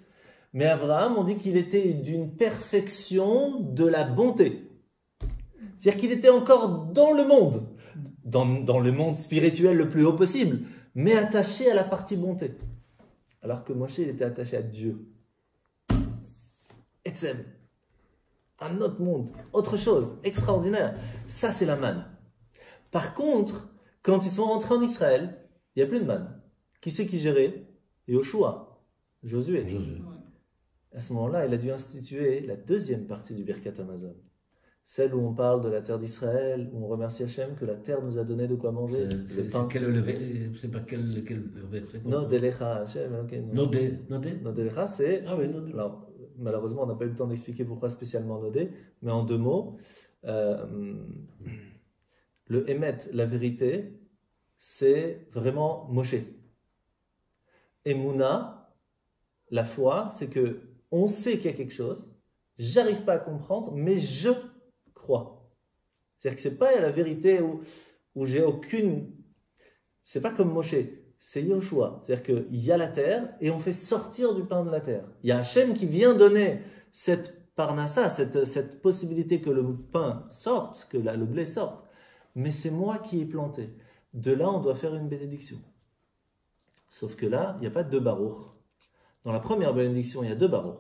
Mais Abraham, on dit qu'il était d'une perfection de la bonté. C'est-à-dire qu'il était encore dans le monde, dans le monde spirituel le plus haut possible, mais attaché à la partie bonté. Alors que Moshe, il était attaché à Dieu. Etzem. Un autre monde, autre chose, extraordinaire. Ça, c'est la manne. Par contre, quand ils sont rentrés en Israël, il n'y a plus de manne. Qui c'est qui gérait? Yoshua, Josué. Josué. À ce moment-là, il a dû instituer la deuxième partie du Birkat Hamazon. Celle où on parle de la terre d'Israël, où on remercie Hachem que la terre nous a donné de quoi manger. C'est pas quel verset? Nodelecha Hachem. Nodelecha, c'est... Ah oui, Nodé. Alors, malheureusement, on n'a pas eu le temps d'expliquer pourquoi spécialement Nodé, mais en deux mots, le Emet, la vérité, c'est vraiment Moshe. Emouna, la foi, c'est que on sait qu'il y a quelque chose, j'arrive pas à comprendre, mais je crois. C'est-à-dire que c'est pas la vérité où j'ai aucune... C'est pas comme Moshe, c'est Yoshua. C'est-à-dire qu'il y a la terre et on fait sortir du pain de la terre. Il y a Hachem qui vient donner cette parnassa, cette possibilité que le pain sorte, que le blé sorte. Mais c'est moi qui ai planté. De là, on doit faire une bénédiction. Sauf que là, il n'y a pas deux baruch. Dans la première bénédiction, il y a deux baruch.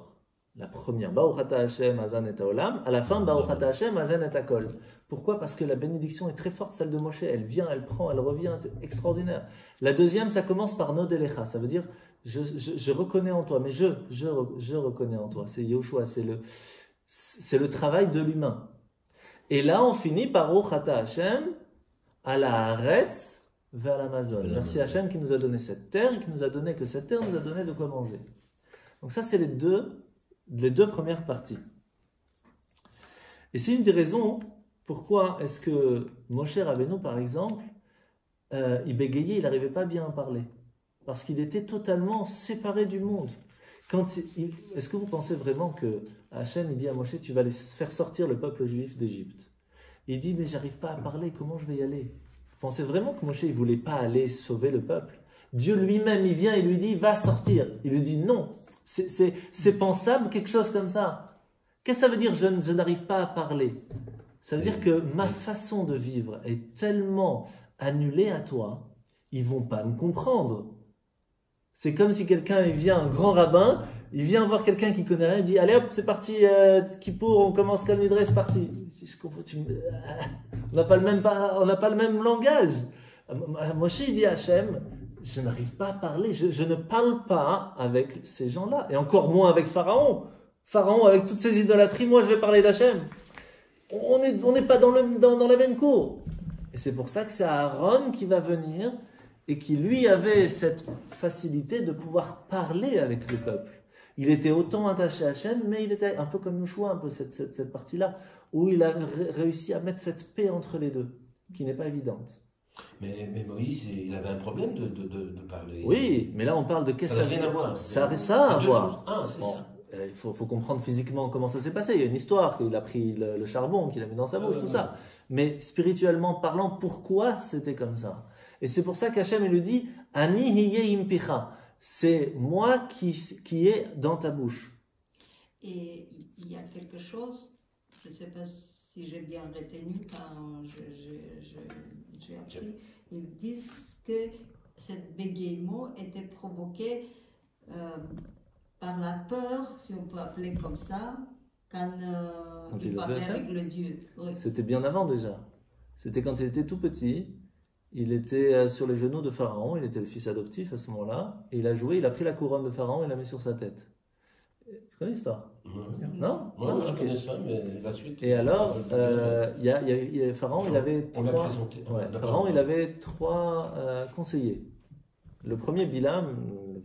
La première, Baruch ata Hashem azan et haolam. À la fin, Baruch ata Hashem azan et hakol. Pourquoi? Parce que la bénédiction est très forte, celle de Moshe. Elle vient, elle prend, elle revient, c'est extraordinaire. La deuxième, ça commence par Nodelecha. Ça veut dire, je reconnais en toi, mais je reconnais en toi. C'est Yoshua, c'est le travail de l'humain. Et là, on finit par Baruch ata Hashem à la Haaretz vers l'Amazon. Merci Hashem qui nous a donné cette terre et qui nous a donné que cette terre nous a donné de quoi manger. Donc ça, c'est les deux premières parties. Et c'est une des raisons pourquoi est-ce que Moshe Rabbeinu, par exemple, il bégayait, il n'arrivait pas bien à parler. Parce qu'il était totalement séparé du monde. Est-ce que vous pensez vraiment que Hachem, il dit à Moshe, tu vas faire sortir le peuple juif d'Égypte? Il dit, mais j'arrive pas à parler, comment je vais y aller? Vous pensez vraiment que Moshe, il voulait pas aller sauver le peuple? Dieu lui-même, il vient et lui dit, va sortir. Il lui dit, non. C'est pensable, quelque chose comme ça. Qu'est-ce que ça veut dire, je n'arrive pas à parler? Ça veut dire que ma façon de vivre est tellement annulée à toi, ils vont pas me comprendre. C'est comme si quelqu'un, il vient, un grand rabbin, il vient voir quelqu'un qui connaît rien, il dit, allez hop, c'est parti, Kippour, on commence Kol Nidre, c'est parti. Je comprends, on n'a pas le même langage. Moshe, il dit à Hachem, je n'arrive pas à parler, je ne parle pas avec ces gens-là, et encore moins avec Pharaon. Pharaon, avec toutes ses idolâtries, moi je vais parler d'Hachem. On n'est pas dans la même cour. Et c'est pour ça que c'est Aaron qui va venir et qui lui avait cette facilité de pouvoir parler avec le peuple. Il était autant attaché à Hachem, mais il était un peu comme Yoshua, un peu cette partie-là, où il a réussi à mettre cette paix entre les deux, qui n'est pas évidente. Mais Moïse, il avait un problème de parler. Oui, mais là on parle de qu'est-ce que ça n'a rien à voir. Ça a ça à voir. C'est bon, ça. Il faut comprendre physiquement comment ça s'est passé. Il y a une histoire, qu'il a pris le charbon, qu'il a mis dans sa bouche, tout ça. Mais spirituellement parlant, pourquoi c'était comme ça? Et c'est pour ça qu'Hachem lui dit Ani hiye impicha. C'est moi qui est dans ta bouche. Et il y a quelque chose, je ne sais pas si j'ai bien retenu quand j'ai appris, ils disent que ce bégaiement était provoqué par la peur, si on peut appeler comme ça, quand il parlait avec le Dieu. Oui. C'était bien avant déjà. C'était quand il était tout petit. Il était sur les genoux de Pharaon. Il était le fils adoptif à ce moment-là. Et il a pris la couronne de Pharaon et l'a mis sur sa tête. Tu connais l'histoire? Non? Oui, je connais ça, mais la suite. Et alors, Pharaon, il avait on l'a présenté. Pharaon, il avait trois conseillers. Le premier, Bilam,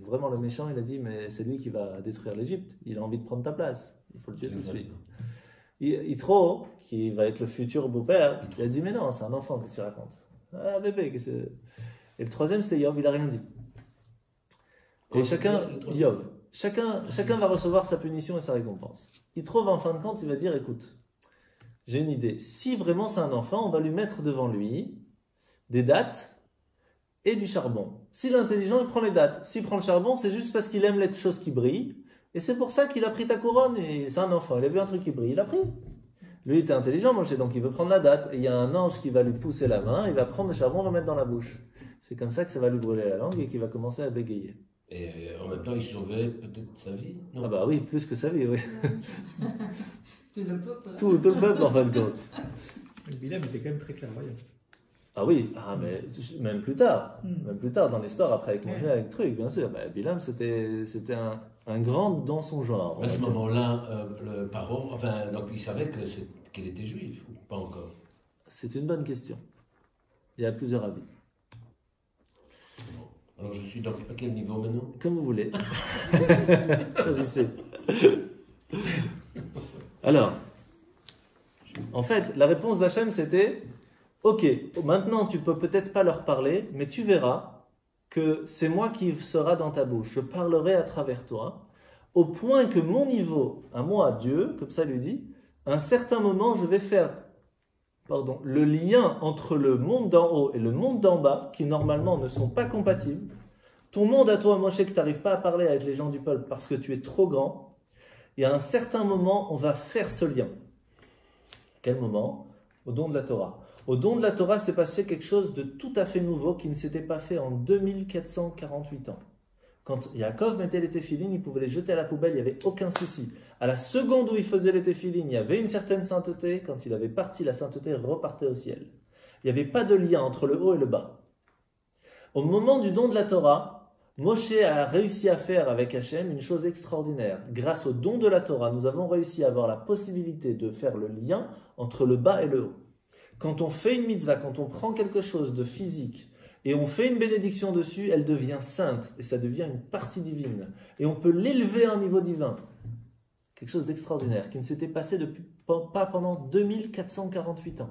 vraiment le méchant, il a dit, mais c'est lui qui va détruire l'Égypte. Il a envie de prendre ta place. Il faut le tuer tout de suite. Yitro, qui va être le futur beau-père, il a dit, mais non, c'est un enfant que tu racontes. Ah, bébé, et le troisième, c'était Yov, il n'a rien dit. Et chacun va recevoir sa punition et sa récompense. Yitro, en fin de compte, il va dire, écoute, j'ai une idée. Si vraiment c'est un enfant, on va lui mettre devant lui des dates et du charbon. S'il est intelligent, il prend les dattes. S'il prend le charbon, c'est juste parce qu'il aime les choses qui brillent. Et c'est pour ça qu'il a pris ta couronne. Et c'est un enfant, il a vu un truc qui brille, il a pris. Lui, il était intelligent, Moshe, donc il veut prendre la date. Et il y a un ange qui va lui pousser la main, il va prendre le charbon, le remettre dans la bouche. C'est comme ça que ça va lui brûler la langue et qu'il va commencer à bégayer. Et en même temps, il sauvait peut-être sa vie, non? Ah bah oui, plus que sa vie, oui. Tout le peuple. Tout le peuple, en fin de compte. Bilam était quand même très clairvoyant. Ah oui, mais même plus tard, dans l'histoire, après avec Moshe, avec truc, bien sûr. Bah, Bilam, c'était un grand dans son genre. À ce moment-là, le Paro, enfin, donc il savait qu'il était juif, ou pas encore? C'est une bonne question. Il y a plusieurs avis. Bon. Alors je suis à quel niveau maintenant? Comme vous voulez. Choisissez. Alors, en fait, la réponse d'Hachem c'était ok, maintenant tu peux peut-être pas leur parler, mais tu verras que c'est moi qui sera dans ta bouche. Je parlerai à travers toi, au point que mon niveau, à moi, Dieu, comme ça lui dit, à un certain moment, je vais faire le lien entre le monde d'en haut et le monde d'en bas, qui normalement ne sont pas compatibles. Ton monde à toi, Moshe, que tu n'arrives pas à parler avec les gens du peuple parce que tu es trop grand, et à un certain moment, on va faire ce lien. Quel moment? Au don de la Torah. Au don de la Torah, s'est passé quelque chose de tout à fait nouveau qui ne s'était pas fait en 2448 ans. Quand Yaakov mettait les téphilines, il pouvait les jeter à la poubelle, il n'y avait aucun souci. À la seconde où il faisait les téphilines, il y avait une certaine sainteté. Quand il avait parti, la sainteté repartait au ciel. Il n'y avait pas de lien entre le haut et le bas. Au moment du don de la Torah, Moshe a réussi à faire avec Hachem une chose extraordinaire. Grâce au don de la Torah, nous avons réussi à avoir la possibilité de faire le lien entre le bas et le haut. Quand on fait une mitzvah, quand on prend quelque chose de physique et on fait une bénédiction dessus, elle devient sainte et ça devient une partie divine. Et on peut l'élever à un niveau divin. Quelque chose d'extraordinaire qui ne s'était passé pas pendant 2448 ans.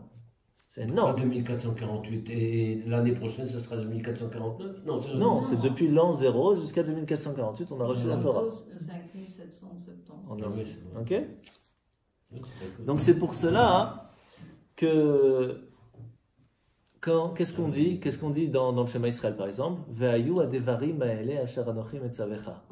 C'est énorme. 2448 et l'année prochaine, ce sera 2449? Non, c'est depuis l'an 0 jusqu'à 2448, on a reçu la Torah. 5770. Ok. Donc c'est pour cela que qu'est-ce qu'on dit dans le schéma Israël par exemple? Ve'ayu adevarim ba'ele asher anochim etzavecha.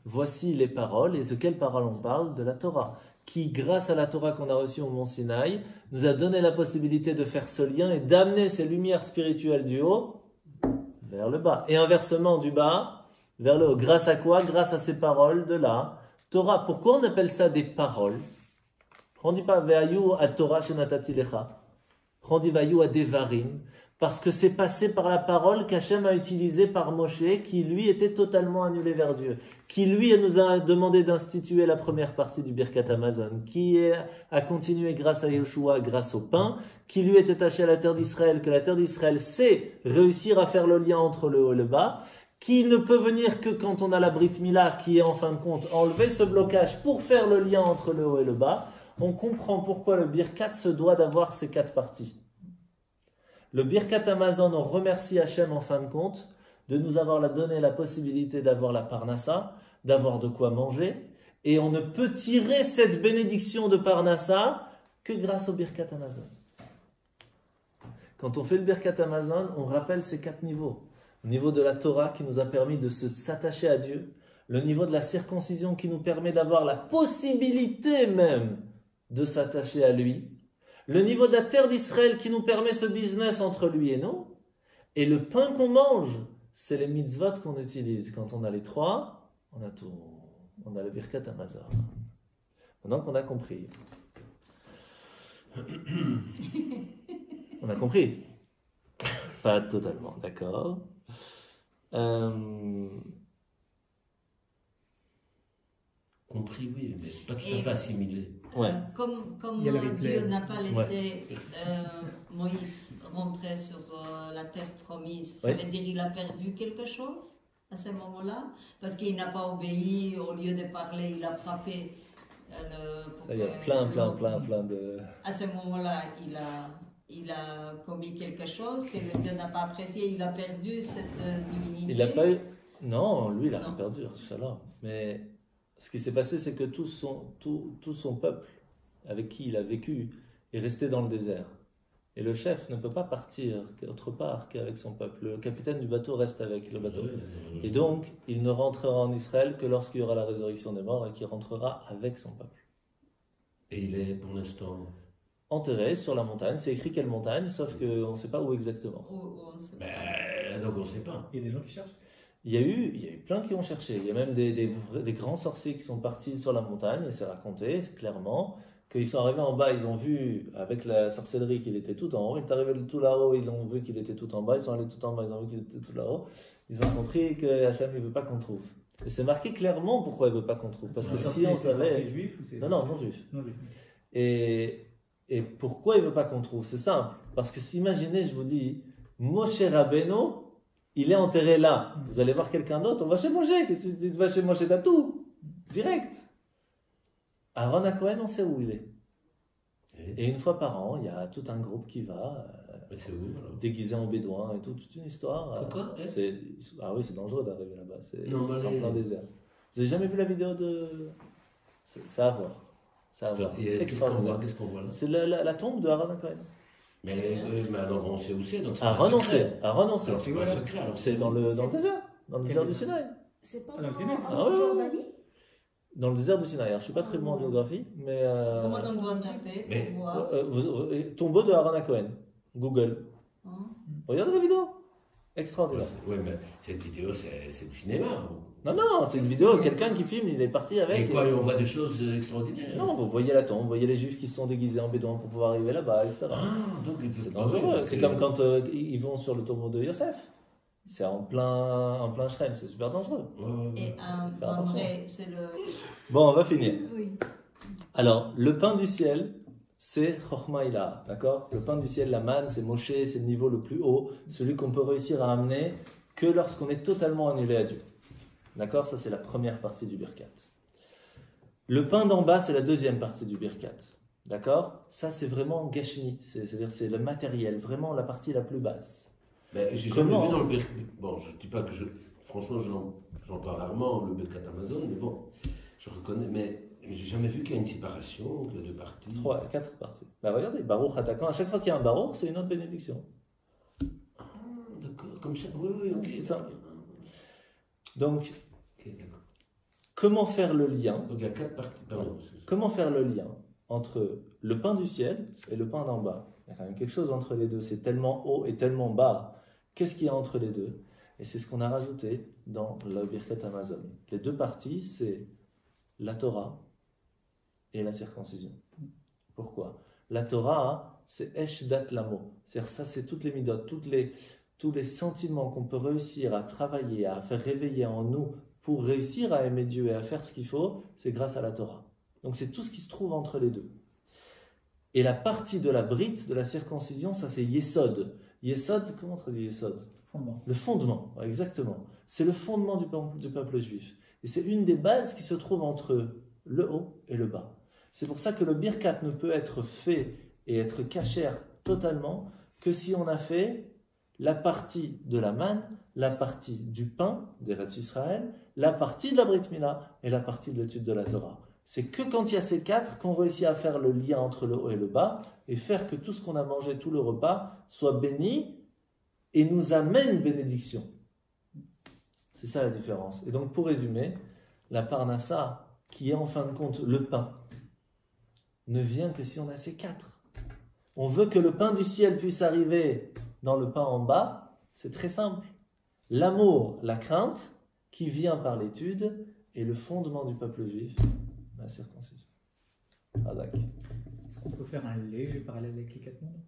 Voici les paroles, et de quelles paroles on parle? De la Torah, qui grâce à la Torah qu'on a reçue au mont Sinaï, nous a donné la possibilité de faire ce lien et d'amener ces lumières spirituelles du haut vers le bas, et inversement du bas vers le haut. Grâce à quoi? Grâce à ces paroles de la Torah. Pourquoi on appelle ça des paroles? On ne dit pas Ve'ayu à Torah shenatati lecha. On dit Ve'ayu à Devarim. Parce que c'est passé par la parole qu'Hachem a utilisée par Moshe, qui lui était totalement annulé vers Dieu, qui lui nous a demandé d'instituer la première partie du Birkat Hamazon, qui a continué grâce à Yeshua, grâce au pain, qui lui est attaché à la terre d'Israël, que la terre d'Israël sait réussir à faire le lien entre le haut et le bas, qui ne peut venir que quand on a la Brit Mila, qui est en fin de compte enlever ce blocage pour faire le lien entre le haut et le bas. On comprend pourquoi le Birkat se doit d'avoir ces 4 parties. Le Birkat Hamazon, on remercie Hachem en fin de compte de nous avoir donné la possibilité d'avoir la Parnassa, d'avoir de quoi manger, et on ne peut tirer cette bénédiction de Parnassa que grâce au Birkat Hamazon. Quand on fait le Birkat Hamazon, on rappelle ces 4 niveaux. Le niveau de la Torah qui nous a permis de s'attacher à Dieu, le niveau de la circoncision qui nous permet d'avoir la possibilité même de s'attacher à lui, le niveau de la terre d'Israël qui nous permet ce business entre lui et nous, et le pain qu'on mange, c'est les mitzvot qu'on utilise. Quand on a les 3, on a tout. On a le Birkat Hamazon. Maintenant qu'on a compris. On a compris? Pas totalement, d'accord. Compris, oui, mais pas tout à fait assimilé. Ouais. Comme Dieu n'a pas laissé Moïse rentrer sur la terre promise, ça veut dire qu'il a perdu quelque chose à ce moment-là? Parce qu'il n'a pas obéi, au lieu de parler, il a frappé. Ça y est, plein de... À ce moment-là, il a commis quelque chose que le Dieu n'a pas apprécié, il a perdu cette divinité. Il n'a pas eu... Non, lui, il a rien perdu, Inch'Allah. Mais ce qui s'est passé, c'est que tout son peuple, avec qui il a vécu, est resté dans le désert. Et le chef ne peut pas partir autre part qu'avec son peuple. Le capitaine du bateau reste avec le bateau. Et donc, il ne rentrera en Israël que lorsqu'il y aura la résurrection des morts et qu'il rentrera avec son peuple. Et il est pour l'instant enterré sur la montagne. C'est écrit quelle montagne, sauf qu'on ne sait pas où exactement. Donc on ne sait pas. Il y a des gens qui cherchent. Il y a eu plein qui ont cherché. Il y a même des grands sorciers qui sont partis sur la montagne, et c'est raconté clairement qu'ils sont arrivés en bas, ils ont vu avec la sorcellerie qu'il était tout en haut. Il est arrivé tout là-haut, ils ont vu qu'il était tout en bas. Ils sont allés tout en bas, ils ont vu qu'il était tout là-haut. Ils ont compris que Hachem ne veut pas qu'on trouve. Et c'est marqué clairement pourquoi il ne veut pas qu'on trouve. Parce que si on savait. C'est juif ou c'est. Non juif. Non juif. Et pourquoi il ne veut pas qu'on trouve? C'est simple. Parce que imaginez, je vous dis, Moshe Rabbeinu, il est enterré là. Vous allez voir quelqu'un d'autre, on va chez Moshe. Qu'est-ce que tu vas chez Moshe, t'as tout. Direct. Aaron Cohen, on sait où il est. Et une fois par an, il y a tout un groupe qui va, déguisé en bédouin et tout, toute une histoire. Ah oui, c'est dangereux d'arriver là-bas. C'est en plein désert. Vous n'avez jamais vu la vidéo de. C'est à voir. Extraordinaire. Qu'est-ce qu'on voit là? C'est la tombe de Aaron Cohen. Mais alors on sait où c'est. Aaron, on sait. C'est pas secret. C'est dans le désert. Dans le désert du Sinaï. C'est pas dans en Jordanie? Dans le désert du Sinaï. Alors, je ne suis pas très bon en géographie, mais. Comment on doit taper pour voir tombeau de Aaron Cohen. Google. Regardez la vidéo. Extraordinaire. Oui, mais cette vidéo, c'est du cinéma. Non, c'est une vidéo, quelqu'un qui filme, il est parti avec. Et quoi, on voit des choses extraordinaires. Non, vous voyez la tombe, vous voyez les juifs qui se sont déguisés en bédouins pour pouvoir arriver là-bas, etc. Donc c'est dangereux. C'est comme quand ils vont sur le tombeau de Yosef. C'est en plein Shrem, c'est super dangereux. Et en vrai, c'est le. Bon, on va finir. Oui. Alors, le pain du ciel, c'est Chochma Ila, d'accord? Le pain du ciel, la manne, c'est Moshe, c'est le niveau le plus haut, celui qu'on peut réussir à amener que lorsqu'on est totalement annulé à Dieu. D'accord? Ça, c'est la première partie du Birkat. Le pain d'en bas, c'est la deuxième partie du Birkat. D'accord? Ça, c'est vraiment Gashmi, c'est-à-dire c'est le matériel, vraiment la partie la plus basse. J'ai jamais vu dans le Birkat. Bon, je ne dis pas que franchement, j'entends rarement le Birkat Amazon, mais bon, je reconnais, mais j'ai jamais vu qu'il y a une séparation de deux parties. 4 parties. Regardez, Baruch attaquant, à chaque fois qu'il y a un Baruch, c'est une autre bénédiction. Ah, d'accord, comme ça, oui, ok. C'est ça. Donc, comment faire le lien? Donc il y a 4 parties. Pardon. Comment faire le lien entre le pain du ciel et le pain d'en bas? Il y a quand même quelque chose entre les deux. C'est tellement haut et tellement bas. Qu'est-ce qu'il y a entre les deux? Et c'est ce qu'on a rajouté dans le Birkat Amazon. Les deux parties, c'est la Torah et la circoncision. Pourquoi? La Torah, c'est Eshdat Lamo. C'est-à-dire ça, c'est toutes les midot, tous les sentiments qu'on peut réussir à travailler, à faire réveiller en nous pour réussir à aimer Dieu et à faire ce qu'il faut, c'est grâce à la Torah. Donc c'est tout ce qui se trouve entre les deux. Et la partie de la brite, de la circoncision, ça c'est Yesod. Yesod, comment on traduit Yesod? Fondement. Le fondement, exactement. C'est le fondement du peuple juif. Et c'est une des bases qui se trouve entre le haut et le bas. C'est pour ça que le Birkat ne peut être fait et être cachère totalement que si on a fait la partie de la manne, la partie du pain, d'Eretz Israël, la partie de la Brit Mila et la partie de l'étude de la Torah. C'est que quand il y a ces 4 qu'on réussit à faire le lien entre le haut et le bas et faire que tout ce qu'on a mangé, tout le repas, soit béni et nous amène bénédiction. C'est ça la différence. Et donc pour résumer, la parnassa, qui est en fin de compte le pain, ne vient que si on a ces 4. On veut que le pain du ciel puisse arriver dans le pain en bas, c'est très simple. L'amour, la crainte, qui vient par l'étude, et le fondement du peuple juif, la circoncision. Razak. Est-ce qu'on peut faire un léger parallèle avec les 4 mondes?